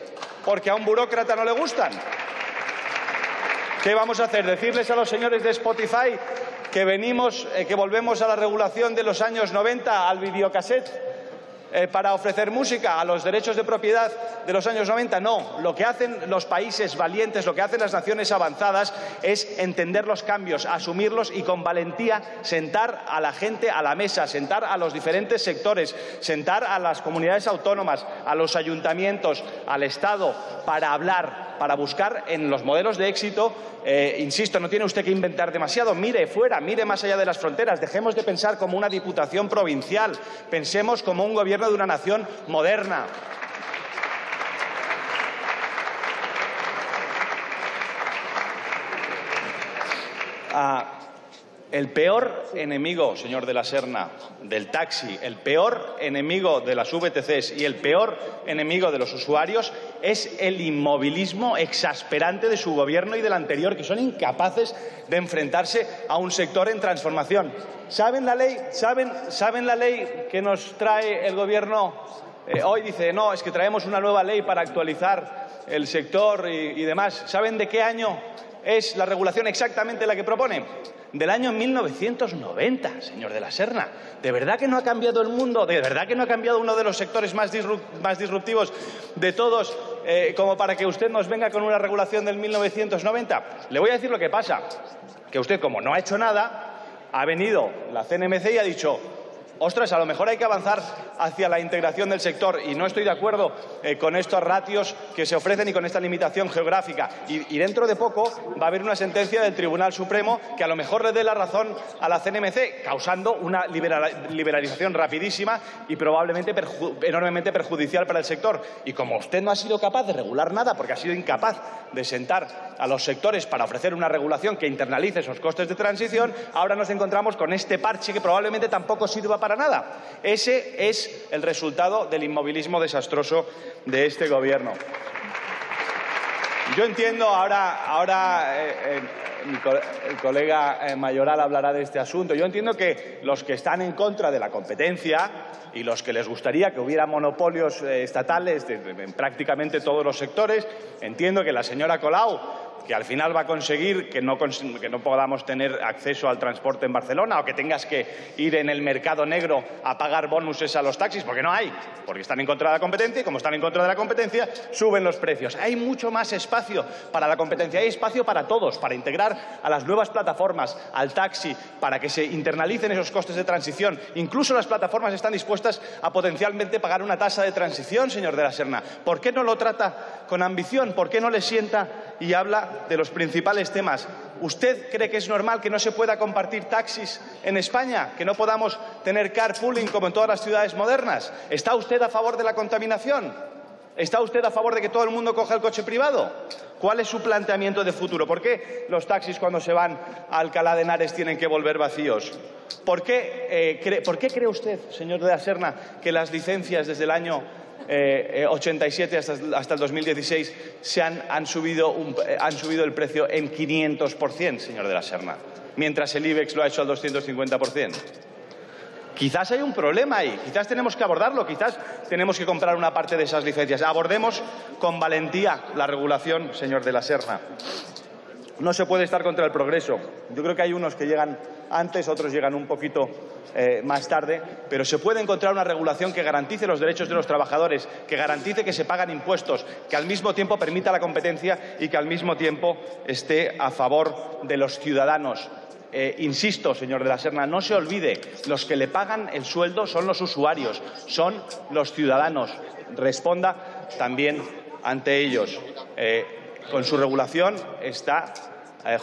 porque a un burócrata no le gustan? ¿Qué vamos a hacer? ¿Decirles a los señores de Spotify que volvemos a la regulación de los años 90, al videocassette, para ofrecer música, a los derechos de propiedad de los años 90? No. Lo que hacen los países valientes, lo que hacen las naciones avanzadas es entender los cambios, asumirlos y con valentía sentar a la gente a la mesa, sentar a los diferentes sectores, sentar a las comunidades autónomas, a los ayuntamientos, al Estado, para hablar, para buscar en los modelos de éxito. Insisto, no tiene usted que inventar demasiado. Mire fuera, mire más allá de las fronteras. Dejemos de pensar como una diputación provincial. Pensemos como un gobierno de una nación moderna. El peor enemigo, señor de la Serna, del taxi, el peor enemigo de las VTCs y el peor enemigo de los usuarios es el inmovilismo exasperante de su gobierno y del anterior, que son incapaces de enfrentarse a un sector en transformación. ¿Saben la ley? ¿Saben la ley que nos trae el gobierno? Hoy dice, no, es que traemos una nueva ley para actualizar el sector y demás. ¿Saben de qué año es la regulación exactamente la que propone? Del año 1990, señor de la Serna. ¿De verdad que no ha cambiado el mundo? ¿De verdad que no ha cambiado uno de los sectores más disruptivos de todos como para que usted nos venga con una regulación del 1990? Le voy a decir lo que pasa, que usted, como no ha hecho nada, ha venido la CNMC y ha dicho ostras, a lo mejor hay que avanzar hacia la integración del sector y no estoy de acuerdo con estos ratios que se ofrecen y con esta limitación geográfica. Y dentro de poco va a haber una sentencia del Tribunal Supremo que a lo mejor le dé la razón a la CNMC, causando una liberalización rapidísima y probablemente enormemente perjudicial para el sector. Y como usted no ha sido capaz de regular nada, porque ha sido incapaz de sentar a los sectores para ofrecer una regulación que internalice esos costes de transición, ahora nos encontramos con este parche que probablemente tampoco sirva para nada. Ese es el resultado del inmovilismo desastroso de este gobierno. Yo entiendo, ahora el colega Mayoral hablará de este asunto. Yo entiendo que los que están en contra de la competencia y los que les gustaría que hubiera monopolios estatales en prácticamente todos los sectores, entiendo que la señora Colau, que al final va a conseguir que no podamos tener acceso al transporte en Barcelona o que tengas que ir en el mercado negro a pagar bonuses a los taxis, porque no hay, porque están en contra de la competencia y como están en contra de la competencia suben los precios. Hay mucho más espacio para la competencia, hay espacio para todos, para integrar a las nuevas plataformas, al taxi, para que se internalicen esos costes de transición. Incluso las plataformas están dispuestas a potencialmente pagar una tasa de transición, señor de la Serna. ¿Por qué no lo trata con ambición? ¿Por qué no le sienta y habla de los principales temas? ¿Usted cree que es normal que no se pueda compartir taxis en España? ¿Que no podamos tener carpooling como en todas las ciudades modernas? ¿Está usted a favor de la contaminación? ¿Está usted a favor de que todo el mundo coja el coche privado? ¿Cuál es su planteamiento de futuro? ¿Por qué los taxis cuando se van a Alcalá de Henares tienen que volver vacíos? ¿Por qué cree usted, señor de la Serna, que las licencias desde el año 87 hasta el 2016 han subido el precio en 500%, señor de la Serna, mientras el IBEX lo ha hecho al 250%? Quizás hay un problema ahí, quizás tenemos que abordarlo, quizás tenemos que comprar una parte de esas licencias. Abordemos con valentía la regulación, señor de la Serna. No se puede estar contra el progreso. Yo creo que hay unos que llegan antes, otros llegan un poquito más tarde, pero se puede encontrar una regulación que garantice los derechos de los trabajadores, que garantice que se pagan impuestos, que al mismo tiempo permita la competencia y que al mismo tiempo esté a favor de los ciudadanos. Insisto, señor de la Serna, no se olvide, los que le pagan el sueldo son los usuarios, son los ciudadanos. Responda también ante ellos. Con su regulación está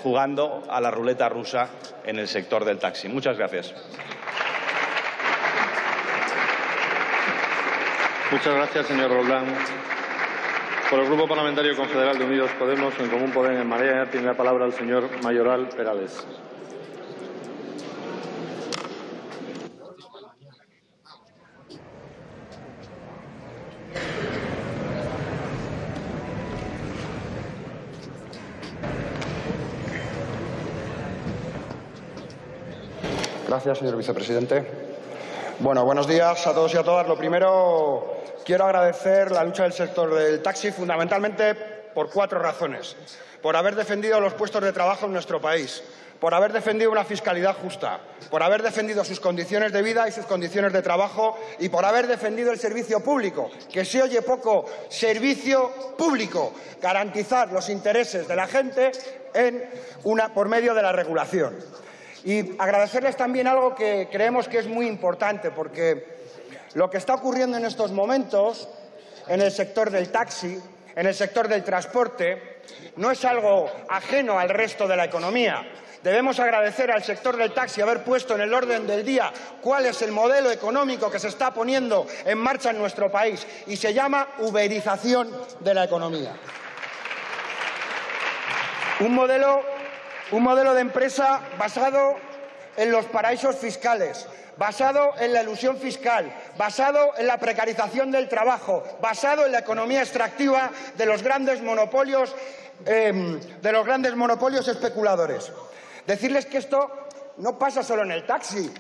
jugando a la ruleta rusa en el sector del taxi. Muchas gracias. Muchas gracias, señor Roldán. Por el Grupo Parlamentario Confederal de Unidos Podemos, en Común Podem, en Marea, tiene la palabra el señor Mayoral Perales. Gracias, señor vicepresidente. Bueno, buenos días a todos y a todas. Lo primero, quiero agradecer la lucha del sector del taxi fundamentalmente por 4 razones. Por haber defendido los puestos de trabajo en nuestro país, por haber defendido una fiscalidad justa, por haber defendido sus condiciones de vida y sus condiciones de trabajo y por haber defendido el servicio público, que se oye poco, servicio público, garantizar los intereses de la gente por medio de la regulación. Y agradecerles también algo que creemos que es muy importante, porque lo que está ocurriendo en estos momentos en el sector del taxi, en el sector del transporte, no es algo ajeno al resto de la economía. Debemos agradecer al sector del taxi haber puesto en el orden del día cuál es el modelo económico que se está poniendo en marcha en nuestro país, y se llama uberización de la economía. Un modelo de empresa basado en los paraísos fiscales, basado en la elusión fiscal, basado en la precarización del trabajo, basado en la economía extractiva de los grandes monopolios especuladores. Decirles que esto no pasa solo en el taxi,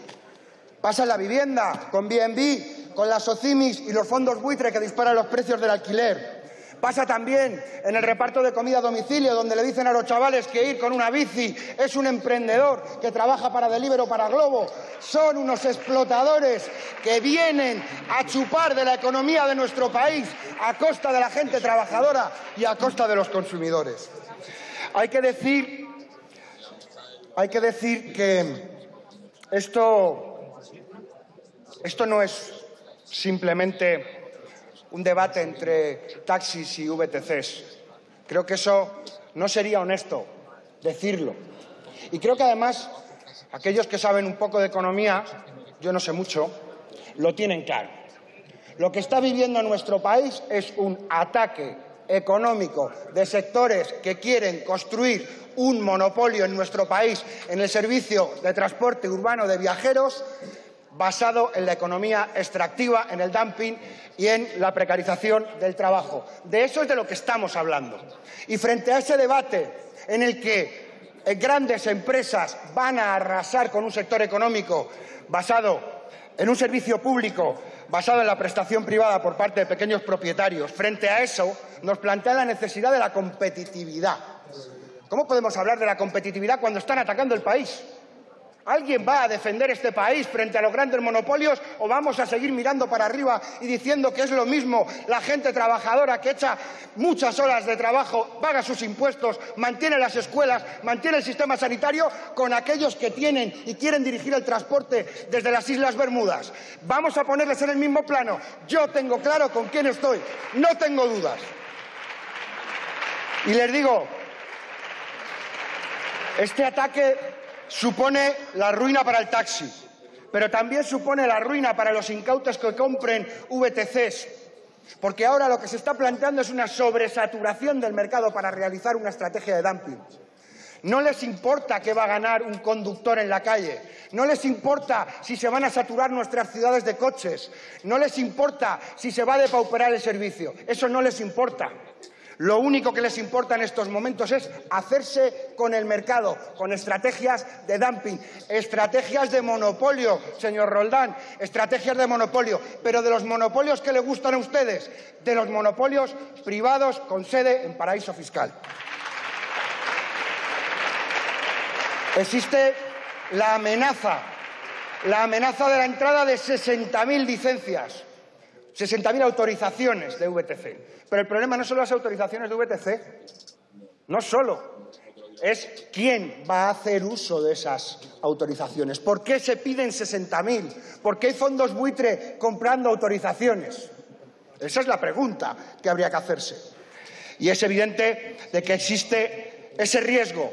pasa en la vivienda, con B&B, con las SOCIMIS y los fondos buitre que disparan los precios del alquiler. Pasa también en el reparto de comida a domicilio, donde le dicen a los chavales que ir con una bici es un emprendedor que trabaja para Deliveroo o para Glovo. Son unos explotadores que vienen a chupar de la economía de nuestro país a costa de la gente trabajadora y a costa de los consumidores. Hay que decir que esto no es simplemente un debate entre taxis y VTCs. Creo que eso no sería honesto decirlo. Y creo que además aquellos que saben un poco de economía, yo no sé mucho, lo tienen claro. Lo que está viviendo nuestro país es un ataque económico de sectores que quieren construir un monopolio en nuestro país en el servicio de transporte urbano de viajeros, basado en la economía extractiva, en el dumping y en la precarización del trabajo. De eso es de lo que estamos hablando. Y frente a ese debate en el que grandes empresas van a arrasar con un sector económico basado en un servicio público, basado en la prestación privada por parte de pequeños propietarios, frente a eso nos plantea la necesidad de la competitividad. ¿Cómo podemos hablar de la competitividad cuando están atacando el país? ¿Alguien va a defender este país frente a los grandes monopolios o vamos a seguir mirando para arriba y diciendo que es lo mismo la gente trabajadora que echa muchas horas de trabajo, paga sus impuestos, mantiene las escuelas, mantiene el sistema sanitario, con aquellos que tienen y quieren dirigir el transporte desde las Islas Bermudas? Vamos a ponerles en el mismo plano. Yo tengo claro con quién estoy, no tengo dudas. Y les digo, este ataque supone la ruina para el taxi, pero también supone la ruina para los incautos que compren VTCs, porque ahora lo que se está planteando es una sobresaturación del mercado para realizar una estrategia de dumping. No les importa que va a ganar un conductor en la calle, no les importa si se van a saturar nuestras ciudades de coches, no les importa si se va a depauperar el servicio, eso no les importa. Lo único que les importa en estos momentos es hacerse con el mercado, con estrategias de dumping, estrategias de monopolio, señor Roldán, estrategias de monopolio, pero de los monopolios que les gustan a ustedes, de los monopolios privados con sede en paraíso fiscal. Existe la amenaza de la entrada de 60.000 licencias, 60.000 autorizaciones de VTC. Pero el problema no son las autorizaciones de VTC, no solo. es quién va a hacer uso de esas autorizaciones. ¿Por qué se piden 60.000? ¿Por qué hay fondos buitre comprando autorizaciones? Esa es la pregunta que habría que hacerse. Y es evidente de que existe ese riesgo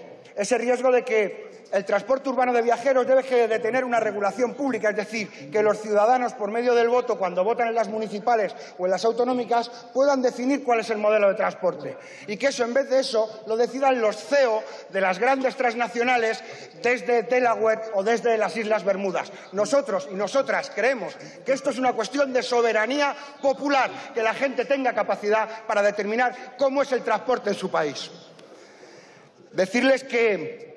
de que el transporte urbano de viajeros deje de tener una regulación pública, es decir, que los ciudadanos, por medio del voto, cuando votan en las municipales o en las autonómicas, puedan definir cuál es el modelo de transporte. Y que eso, en vez de eso, lo decidan los CEO de las grandes transnacionales desde Delaware o desde las Islas Bermudas. Nosotros y nosotras creemos que esto es una cuestión de soberanía popular, que la gente tenga capacidad para determinar cómo es el transporte en su país. Decirles que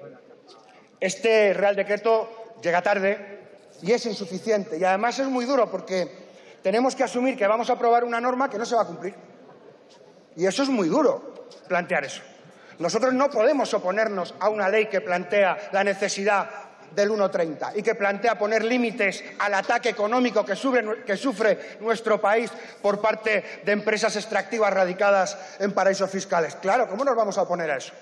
este Real Decreto llega tarde y es insuficiente. Y además es muy duro porque tenemos que asumir que vamos a aprobar una norma que no se va a cumplir. Y eso es muy duro, plantear eso. Nosotros no podemos oponernos a una ley que plantea la necesidad del 1,30 y que plantea poner límites al ataque económico que sufre nuestro país por parte de empresas extractivas radicadas en paraísos fiscales. Claro, ¿cómo nos vamos a oponer a eso?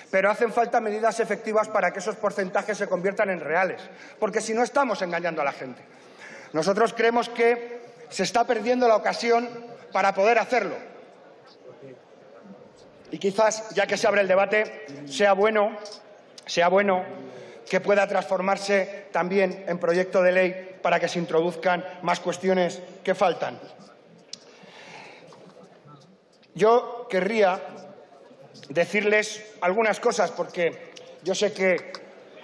Pero hacen falta medidas efectivas para que esos porcentajes se conviertan en reales, porque si no estamos engañando a la gente. Nosotros creemos que se está perdiendo la ocasión para poder hacerlo. Y quizás, ya que se abre el debate, sea bueno que pueda transformarse también en proyecto de ley para que se introduzcan más cuestiones que faltan. Yo querría decirles algunas cosas, porque yo sé que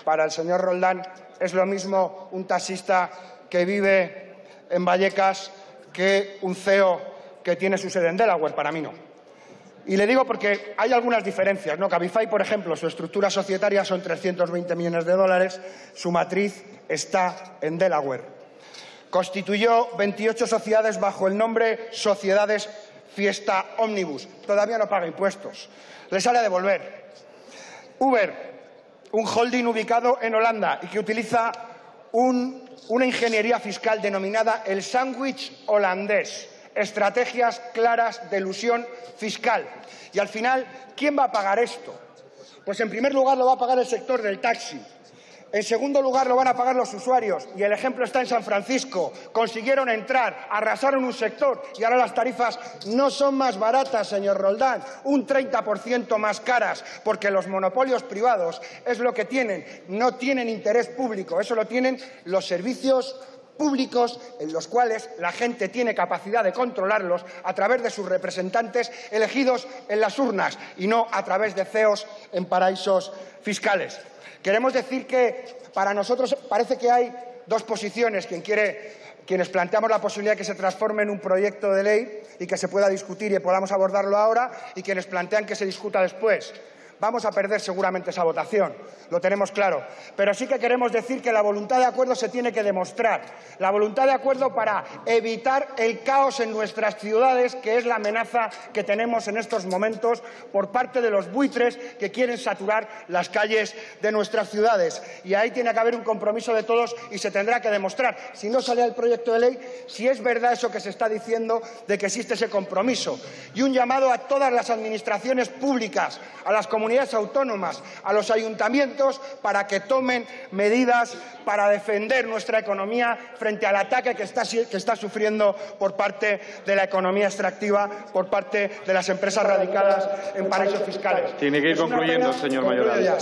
para el señor Roldán es lo mismo un taxista que vive en Vallecas que un CEO que tiene su sede en Delaware. Para mí no. Y le digo porque hay algunas diferencias, ¿no? Cabify, por ejemplo, su estructura societaria son 320 millones de dólares, su matriz está en Delaware. Constituyó 28 sociedades bajo el nombre Sociedades Fiesta Omnibus. Todavía no paga impuestos. Le sale a devolver. Uber, un holding ubicado en Holanda y que utiliza una ingeniería fiscal denominada el sándwich holandés. Estrategias claras de elusión fiscal. Y al final, ¿quién va a pagar esto? Pues en primer lugar lo va a pagar el sector del taxi. En segundo lugar lo van a pagar los usuarios. Y el ejemplo está en San Francisco. Consiguieron entrar, arrasaron un sector y ahora las tarifas no son más baratas, señor Roldán, un 30% más caras, porque los monopolios privados es lo que tienen. No tienen interés público, eso lo tienen los servicios públicos en los cuales la gente tiene capacidad de controlarlos a través de sus representantes elegidos en las urnas y no a través de CEOs en paraísos fiscales. Queremos decir que para nosotros parece que hay dos posiciones. Quienes planteamos la posibilidad de que se transforme en un proyecto de ley y que se pueda discutir y podamos abordarlo ahora, y quienes plantean que se discuta después. Vamos a perder seguramente esa votación, lo tenemos claro. Pero sí que queremos decir que la voluntad de acuerdo se tiene que demostrar. La voluntad de acuerdo para evitar el caos en nuestras ciudades, que es la amenaza que tenemos en estos momentos por parte de los buitres que quieren saturar las calles de nuestras ciudades. Y ahí tiene que haber un compromiso de todos y se tendrá que demostrar, si no sale el proyecto de ley, si es verdad eso que se está diciendo de que existe ese compromiso. Y un llamado a todas las administraciones públicas, a las comunidades autónomas, a los ayuntamientos, para que tomen medidas para defender nuestra economía frente al ataque que está sufriendo por parte de la economía extractiva, por parte de las empresas radicadas en paraísos fiscales. Tiene que ir concluyendo, señor Mayoral.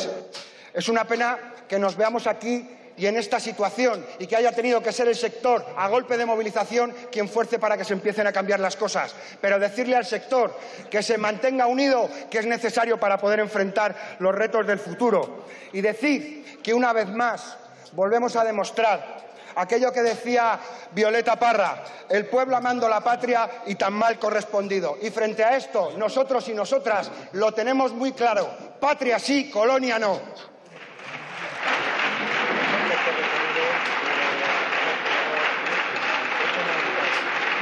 Es una pena que nos veamos aquí y en esta situación, y que haya tenido que ser el sector, a golpe de movilización, quien fuerce para que se empiecen a cambiar las cosas. Pero decirle al sector que se mantenga unido, que es necesario para poder enfrentar los retos del futuro. Y decir que, una vez más, volvemos a demostrar aquello que decía Violeta Parra: el pueblo amando la patria y tan mal correspondido. Y frente a esto, nosotros y nosotras lo tenemos muy claro: patria sí, colonia no.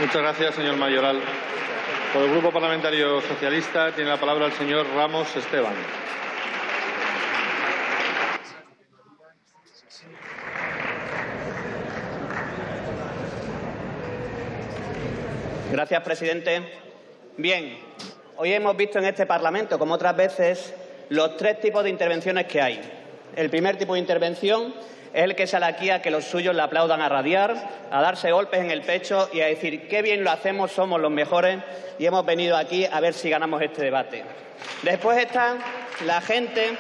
Muchas gracias, señor Mayoral. Por el Grupo Parlamentario Socialista tiene la palabra el señor Ramos Esteban. Gracias, presidente. Bien, hoy hemos visto en este Parlamento, como otras veces, los tres tipos de intervenciones que hay. El primer tipo de intervención es el que sale aquí a que los suyos le aplaudan a radiar, a darse golpes en el pecho y a decir qué bien lo hacemos, somos los mejores y hemos venido aquí a ver si ganamos este debate. Después está la gente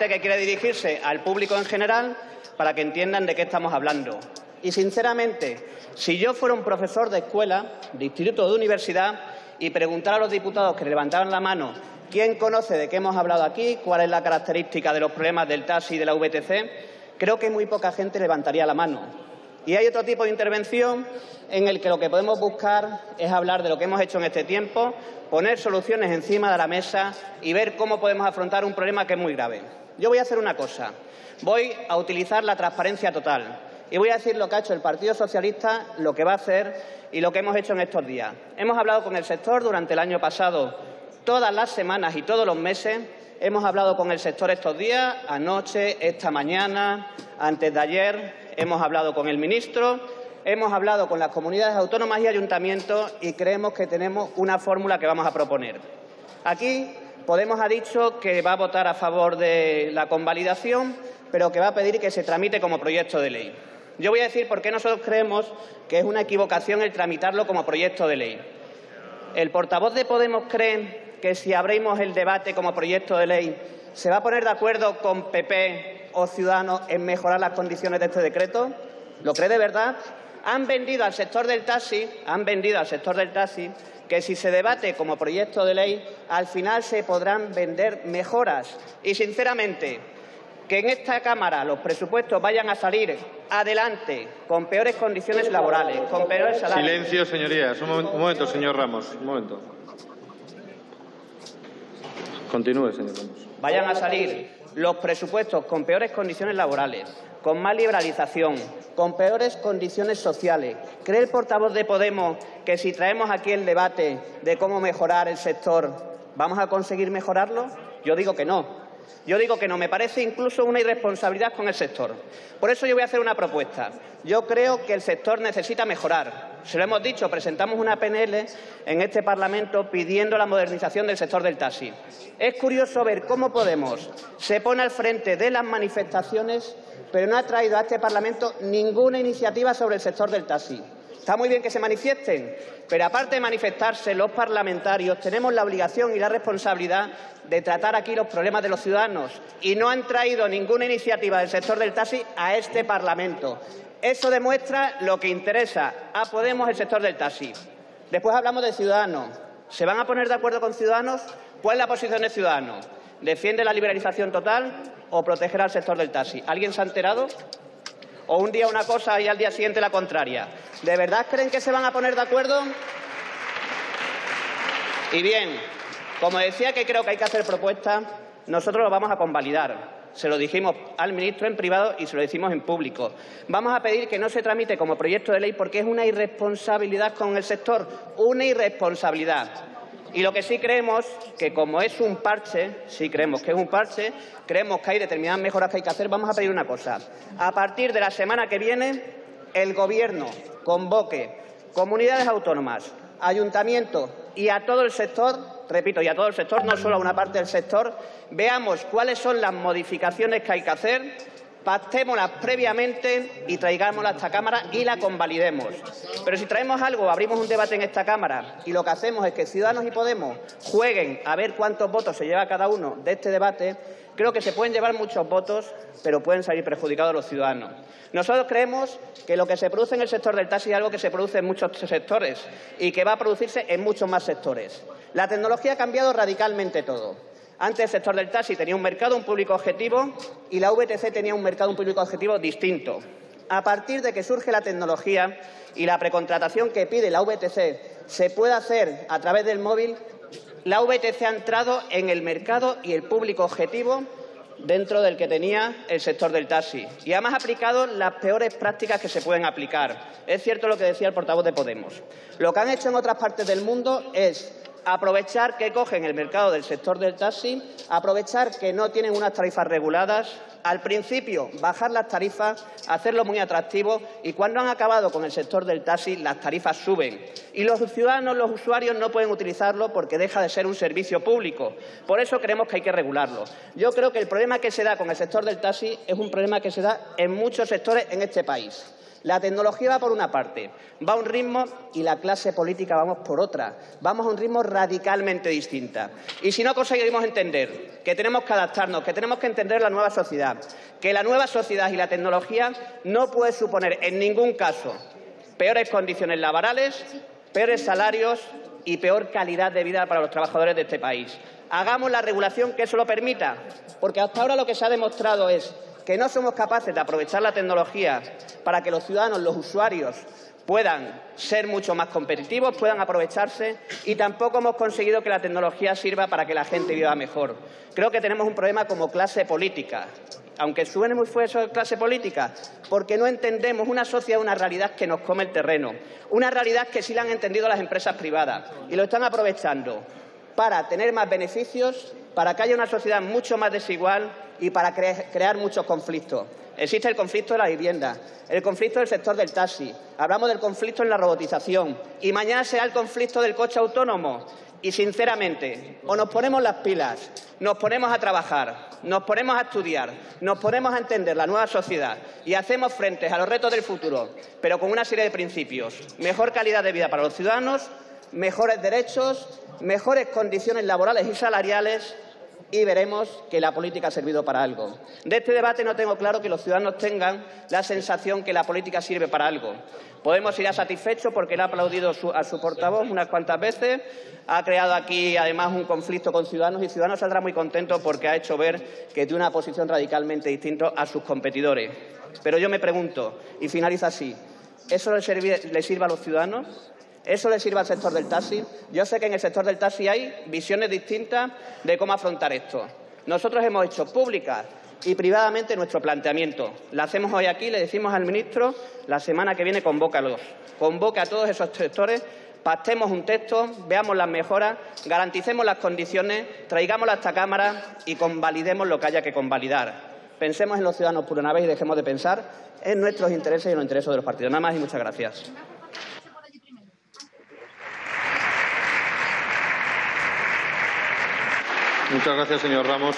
que quiere dirigirse al público en general para que entiendan de qué estamos hablando. Y, sinceramente, si yo fuera un profesor de escuela, de instituto, de universidad, y preguntara a los diputados que levantaban la mano quién conoce de qué hemos hablado aquí, cuál es la característica de los problemas del taxi y de la VTC, creo que muy poca gente levantaría la mano. Y hay otro tipo de intervención en el que lo que podemos buscar es hablar de lo que hemos hecho en este tiempo, poner soluciones encima de la mesa y ver cómo podemos afrontar un problema que es muy grave. Yo voy a hacer una cosa. Voy a utilizar la transparencia total y voy a decir lo que ha hecho el Partido Socialista, lo que va a hacer y lo que hemos hecho en estos días. Hemos hablado con el sector durante el año pasado, todas las semanas y todos los meses. Hemos hablado con el sector estos días, anoche, esta mañana, antes de ayer. Hemos hablado con el ministro, hemos hablado con las comunidades autónomas y ayuntamientos y creemos que tenemos una fórmula que vamos a proponer. Aquí Podemos ha dicho que va a votar a favor de la convalidación, pero que va a pedir que se tramite como proyecto de ley. Yo voy a decir por qué nosotros creemos que es una equivocación el tramitarlo como proyecto de ley. El portavoz de Podemos cree que si abrimos el debate como proyecto de ley se va a poner de acuerdo con PP o Ciudadanos en mejorar las condiciones de este decreto. ¿Lo cree de verdad? Han vendido al sector del taxi, que si se debate como proyecto de ley, al final se podrán vender mejoras. Y, sinceramente, que en esta Cámara los presupuestos vayan a salir adelante con peores condiciones laborales, con peores salarios. Silencio, señorías. Un momento, señor Ramos. Un momento. Continúe, señor Ramos. Vayan a salir los presupuestos con peores condiciones laborales, con más liberalización, con peores condiciones sociales. ¿Cree el portavoz de Podemos que si traemos aquí el debate de cómo mejorar el sector, vamos a conseguir mejorarlo? Yo digo que no. Yo digo que no. Me parece incluso una irresponsabilidad con el sector. Por eso yo voy a hacer una propuesta. Yo creo que el sector necesita mejorar. Se lo hemos dicho, presentamos una PNL en este Parlamento pidiendo la modernización del sector del taxi. Es curioso ver cómo Podemos se pone al frente de las manifestaciones, pero no ha traído a este Parlamento ninguna iniciativa sobre el sector del taxi. Está muy bien que se manifiesten, pero aparte de manifestarse, los parlamentarios tenemos la obligación y la responsabilidad de tratar aquí los problemas de los ciudadanos y no han traído ninguna iniciativa del sector del taxi a este Parlamento. Eso demuestra lo que interesa a Podemos el sector del taxi. Después hablamos de Ciudadanos. ¿Se van a poner de acuerdo con Ciudadanos? ¿Cuál es la posición de Ciudadanos? ¿Defiende la liberalización total o proteger al sector del taxi? ¿Alguien se ha enterado? ¿O un día una cosa y al día siguiente la contraria? ¿De verdad creen que se van a poner de acuerdo? Y bien, como decía que creo que hay que hacer propuestas, nosotros lo vamos a convalidar. Se lo dijimos al ministro en privado y se lo decimos en público. Vamos a pedir que no se tramite como proyecto de ley porque es una irresponsabilidad con el sector, una irresponsabilidad. Y lo que sí creemos, que como es un parche, sí creemos que es un parche, creemos que hay determinadas mejoras que hay que hacer, vamos a pedir una cosa. A partir de la semana que viene, el Gobierno convoque comunidades autónomas, ayuntamientos y a todo el sector, repito, y a todo el sector, no solo a una parte del sector, veamos cuáles son las modificaciones que hay que hacer, pactémoslas previamente y traigámoslas a esta Cámara y la convalidemos. Pero si traemos algo, abrimos un debate en esta Cámara y lo que hacemos es que Ciudadanos y Podemos jueguen a ver cuántos votos se lleva cada uno de este debate, creo que se pueden llevar muchos votos, pero pueden salir perjudicados los ciudadanos. Nosotros creemos que lo que se produce en el sector del taxi es algo que se produce en muchos sectores y que va a producirse en muchos más sectores. La tecnología ha cambiado radicalmente todo. Antes el sector del taxi tenía un mercado, un público objetivo, y la VTC tenía un mercado, un público objetivo distinto. A partir de que surge la tecnología y la precontratación que pide la VTC se puede hacer a través del móvil, la VTC ha entrado en el mercado y el público objetivo dentro del que tenía el sector del taxi. Y además ha aplicado las peores prácticas que se pueden aplicar. Es cierto lo que decía el portavoz de Podemos. Lo que han hecho en otras partes del mundo es aprovechar que cogen el mercado del sector del taxi, aprovechar que no tienen unas tarifas reguladas, Al principio, bajar las tarifas, hacerlo muy atractivo, y cuando han acabado con el sector del taxi, las tarifas suben. Y los ciudadanos, los usuarios, no pueden utilizarlo porque deja de ser un servicio público. Por eso creemos que hay que regularlo. Yo creo que el problema que se da con el sector del taxi es un problema que se da en muchos sectores en este país. La tecnología va por una parte, va a un ritmo, y la clase política vamos por otra. Vamos a un ritmo radicalmente distinto. Y si no conseguimos entender que tenemos que adaptarnos, que tenemos que entender la nueva sociedad, que la nueva sociedad y la tecnología no puede suponer en ningún caso peores condiciones laborales, peores salarios y peor calidad de vida para los trabajadores de este país. Hagamos la regulación que eso lo permita, porque hasta ahora lo que se ha demostrado es que no somos capaces de aprovechar la tecnología para que los ciudadanos, los usuarios, puedan ser mucho más competitivos, puedan aprovecharse, y tampoco hemos conseguido que la tecnología sirva para que la gente viva mejor. Creo que tenemos un problema como clase política, aunque suene muy fuerte eso de clase política, porque no entendemos una sociedad, una realidad que nos come el terreno, una realidad que sí la han entendido las empresas privadas y lo están aprovechando para tener más beneficios, para que haya una sociedad mucho más desigual y para crear muchos conflictos. Existe el conflicto de la vivienda, el conflicto del sector del taxi, hablamos del conflicto en la robotización y mañana será el conflicto del coche autónomo. Y, sinceramente, o nos ponemos las pilas, nos ponemos a trabajar, nos ponemos a estudiar, nos ponemos a entender la nueva sociedad y hacemos frente a los retos del futuro, pero con una serie de principios. Mejor calidad de vida para los ciudadanos, mejores derechos, mejores condiciones laborales y salariales, y veremos que la política ha servido para algo. De este debate no tengo claro que los ciudadanos tengan la sensación que la política sirve para algo. Podemos ir satisfechos porque le ha aplaudido a su portavoz unas cuantas veces, ha creado aquí además un conflicto con Ciudadanos y Ciudadanos saldrá muy contento porque ha hecho ver que tiene una posición radicalmente distinta a sus competidores. Pero yo me pregunto, y finalizo así, ¿eso le sirve a los ciudadanos? ¿Eso le sirve al sector del taxi? Yo sé que en el sector del taxi hay visiones distintas de cómo afrontar esto. Nosotros hemos hecho públicas y privadamente nuestro planteamiento. Lo hacemos hoy aquí, le decimos al ministro, la semana que viene convócalos. Convoca a todos esos sectores, pactemos un texto, veamos las mejoras, garanticemos las condiciones, traigámoslo a esta Cámara y convalidemos lo que haya que convalidar. Pensemos en los ciudadanos por una vez y dejemos de pensar en nuestros intereses y en los intereses de los partidos. Nada más y muchas gracias. Muchas gracias, señor Ramos.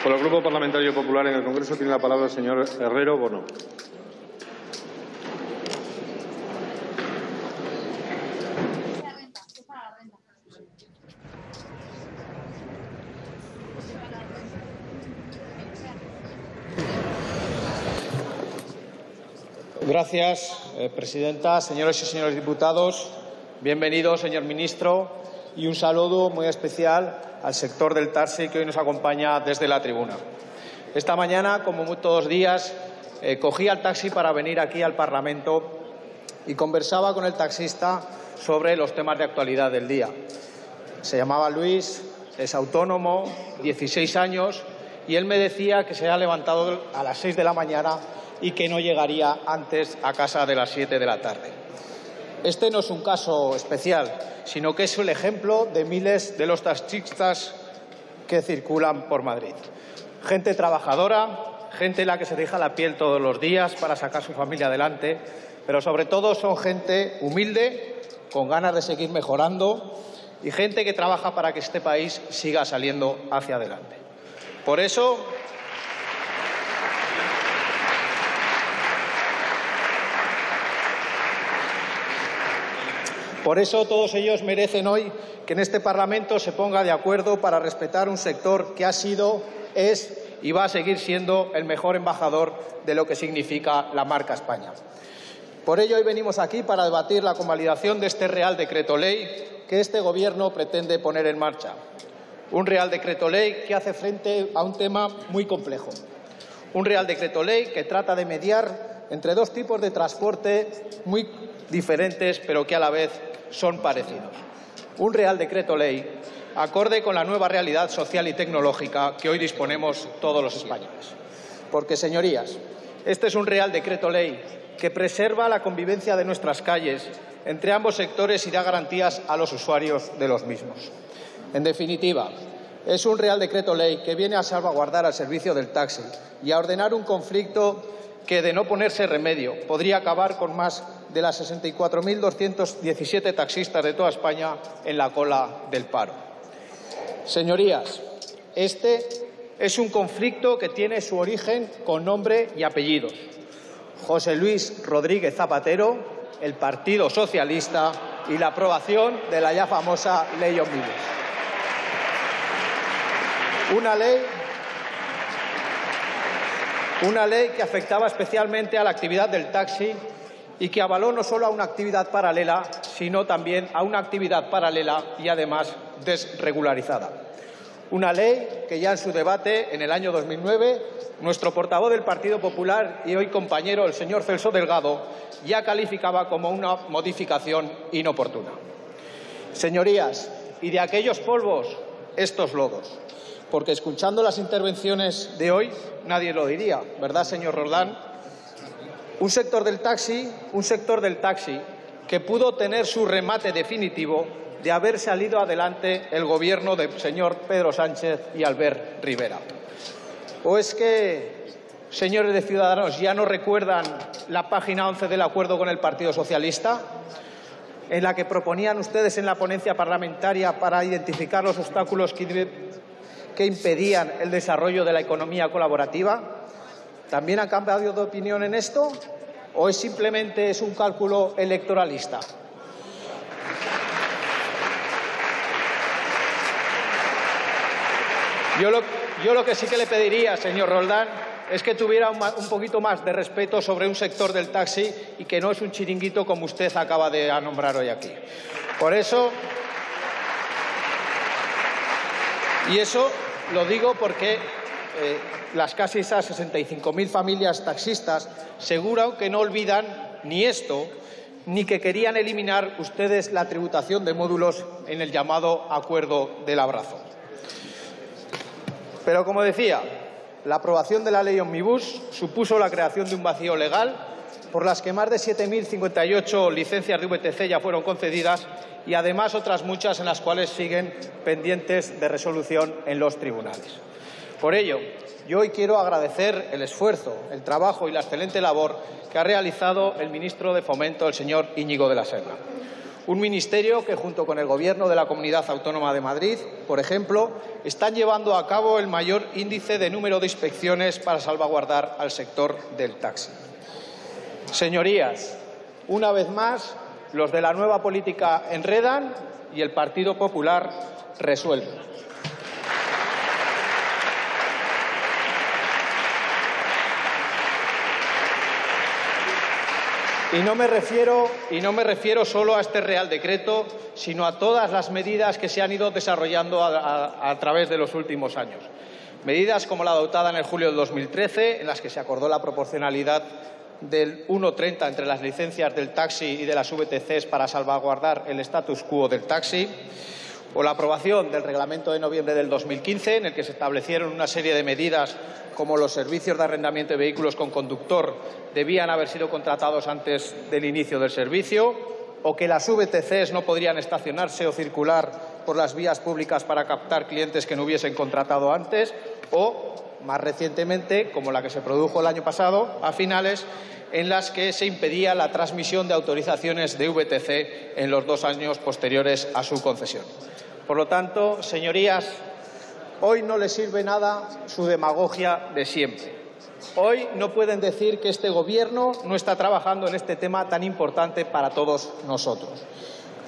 Por el Grupo Parlamentario Popular en el Congreso tiene la palabra el señor Herrero Bono. Gracias, presidenta. Señoras y señores diputados, bienvenido, señor ministro, y un saludo muy especial al sector del taxi que hoy nos acompaña desde la tribuna. Esta mañana, como todos los días, cogí el taxi para venir aquí al Parlamento y conversaba con el taxista sobre los temas de actualidad del día. Se llamaba Luis, es autónomo, 16 años, y él me decía que se ha levantado a las 6 de la mañana y que no llegaría antes a casa de las 7 de la tarde. Este no es un caso especial, sino que es el ejemplo de miles de los taxistas que circulan por Madrid. Gente trabajadora, gente en la que se deja la piel todos los días para sacar a su familia adelante, pero sobre todo son gente humilde, con ganas de seguir mejorando y gente que trabaja para que este país siga saliendo hacia adelante. Por eso, todos ellos merecen hoy que en este Parlamento se ponga de acuerdo para respetar un sector que ha sido, es y va a seguir siendo el mejor embajador de lo que significa la marca España. Por ello, hoy venimos aquí para debatir la convalidación de este Real Decreto Ley que este Gobierno pretende poner en marcha. Un Real Decreto Ley que hace frente a un tema muy complejo. Un Real Decreto Ley que trata de mediar entre dos tipos de transporte muy diferentes, pero que a la vez son parecidos. Un Real Decreto Ley acorde con la nueva realidad social y tecnológica que hoy disponemos todos los españoles. Porque, señorías, este es un Real Decreto Ley que preserva la convivencia de nuestras calles entre ambos sectores y da garantías a los usuarios de los mismos. En definitiva, Es un Real Decreto Ley que viene a salvaguardar al servicio del taxi y a ordenar un conflicto que, de no ponerse remedio, podría acabar con más de las 64.217 taxistas de toda España en la cola del paro. Señorías, este es un conflicto que tiene su origen con nombre y apellidos. José Luis Rodríguez Zapatero, el Partido Socialista y la aprobación de la ya famosa Ley Omnibus. Una ley que afectaba especialmente a la actividad del taxi y que avaló no solo a una actividad paralela, sino también a una actividad paralela y además desregularizada. Una ley que ya en su debate en el año 2009 nuestro portavoz del Partido Popular y hoy compañero, el señor Celso Delgado, ya calificaba como una modificación inoportuna. Señorías, y de aquellos polvos, estos lodos. Porque escuchando las intervenciones de hoy, nadie lo diría, ¿verdad, señor Roldán? Un sector del taxi que pudo tener su remate definitivo de haber salido adelante el gobierno del señor Pedro Sánchez y Albert Rivera. ¿O es que, señores de Ciudadanos, ya no recuerdan la página 11 del acuerdo con el Partido Socialista, en la que proponían ustedes en la ponencia parlamentaria para identificar los obstáculos que impedían el desarrollo de la economía colaborativa? ¿También han cambiado de opinión en esto? ¿O es simplemente un cálculo electoralista? Yo lo que sí que le pediría, señor Roldán, es que tuviera un poquito más de respeto sobre un sector del taxi y que no es un chiringuito como usted acaba de nombrar hoy aquí. Por eso, y eso lo digo porque las casi esas 65.000 familias taxistas seguro que no olvidan ni esto, ni que querían eliminar ustedes la tributación de módulos en el llamado Acuerdo del Abrazo. Pero, como decía, la aprobación de la Ley Omnibus supuso la creación de un vacío legal por las que más de 7.058 licencias de VTC ya fueron concedidas y, además, otras muchas en las cuales siguen pendientes de resolución en los tribunales. Por ello, yo hoy quiero agradecer el esfuerzo, el trabajo y la excelente labor que ha realizado el ministro de Fomento, el señor Íñigo de la Serna. Un ministerio que, junto con el Gobierno de la Comunidad Autónoma de Madrid, por ejemplo, están llevando a cabo el mayor índice de número de inspecciones para salvaguardar al sector del taxi. Señorías, una vez más, los de la nueva política enredan y el Partido Popular resuelve. Y no me refiero solo a este Real Decreto, sino a todas las medidas que se han ido desarrollando a través de los últimos años. Medidas como la adoptada en el julio de 2013, en las que se acordó la proporcionalidad del 1,30 entre las licencias del taxi y de las VTCs para salvaguardar el status quo del taxi, o la aprobación del Reglamento de noviembre del 2015, en el que se establecieron una serie de medidas como los servicios de arrendamiento de vehículos con conductor debían haber sido contratados antes del inicio del servicio, o que las VTCs no podrían estacionarse o circular por las vías públicas para captar clientes que no hubiesen contratado antes, o, más recientemente, como la que se produjo el año pasado, a finales, en las que se impedía la transmisión de autorizaciones de VTC en los 2 años posteriores a su concesión. Por lo tanto, señorías, hoy no les sirve nada su demagogia de siempre. Hoy no pueden decir que este Gobierno no está trabajando en este tema tan importante para todos nosotros.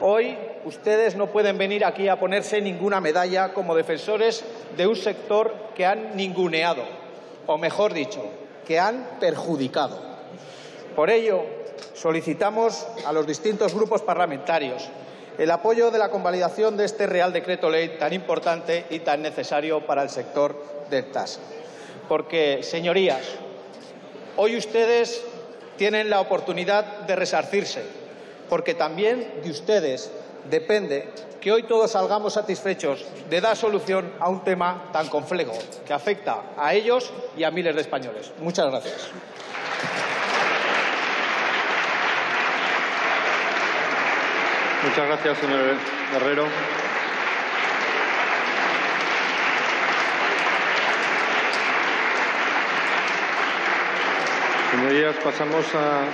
Hoy ustedes no pueden venir aquí a ponerse ninguna medalla como defensores de un sector que han ninguneado, o mejor dicho, que han perjudicado. Por ello, solicitamos a los distintos grupos parlamentarios el apoyo de la convalidación de este Real Decreto Ley tan importante y tan necesario para el sector del taxi. Porque, señorías, hoy ustedes tienen la oportunidad de resarcirse, porque también de ustedes depende que hoy todos salgamos satisfechos de dar solución a un tema tan complejo que afecta a ellos y a miles de españoles. Muchas gracias. Muchas gracias, señor Herrero. Señorías, pasamos a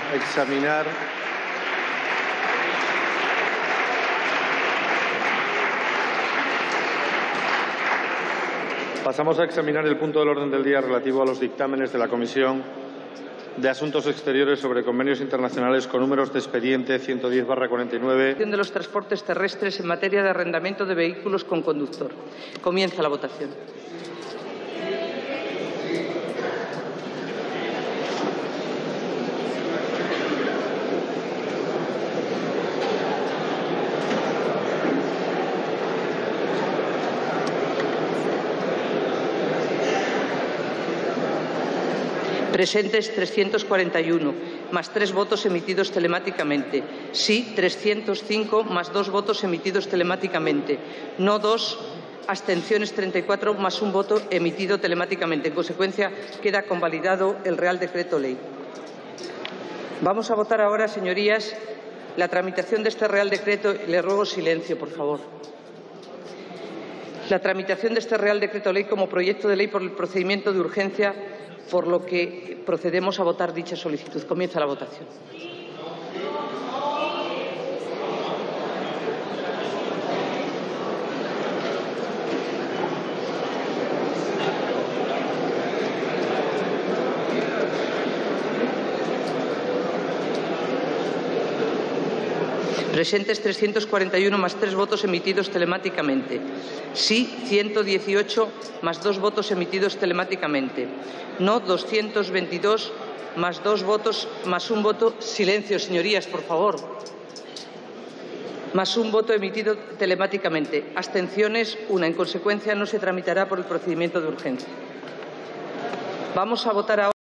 examinar el punto del orden del día relativo a los dictámenes de la Comisión de Asuntos Exteriores sobre convenios internacionales con números de expediente 110/49. De los transportes terrestres en materia de arrendamiento de vehículos con conductor. Comienza la votación. Presentes 341, más 3 votos emitidos telemáticamente. Sí, 305, más 2 votos emitidos telemáticamente. No 2, abstenciones 34, más 1 voto emitido telemáticamente. En consecuencia, queda convalidado el Real Decreto Ley. Vamos a votar ahora, señorías, la tramitación de este Real Decreto. Le ruego silencio, por favor. La tramitación de este Real Decreto Ley como proyecto de ley por el procedimiento de urgencia, por lo que procedemos a votar dicha solicitud. Comienza la votación. Presentes 341 más 3 votos emitidos telemáticamente. Sí, 118 más 2 votos emitidos telemáticamente. No, 222 más 2 votos más 1 voto. Silencio, señorías, por favor. Más 1 voto emitido telemáticamente. Abstenciones, 1. En consecuencia, no se tramitará por el procedimiento de urgencia. Vamos a votar ahora.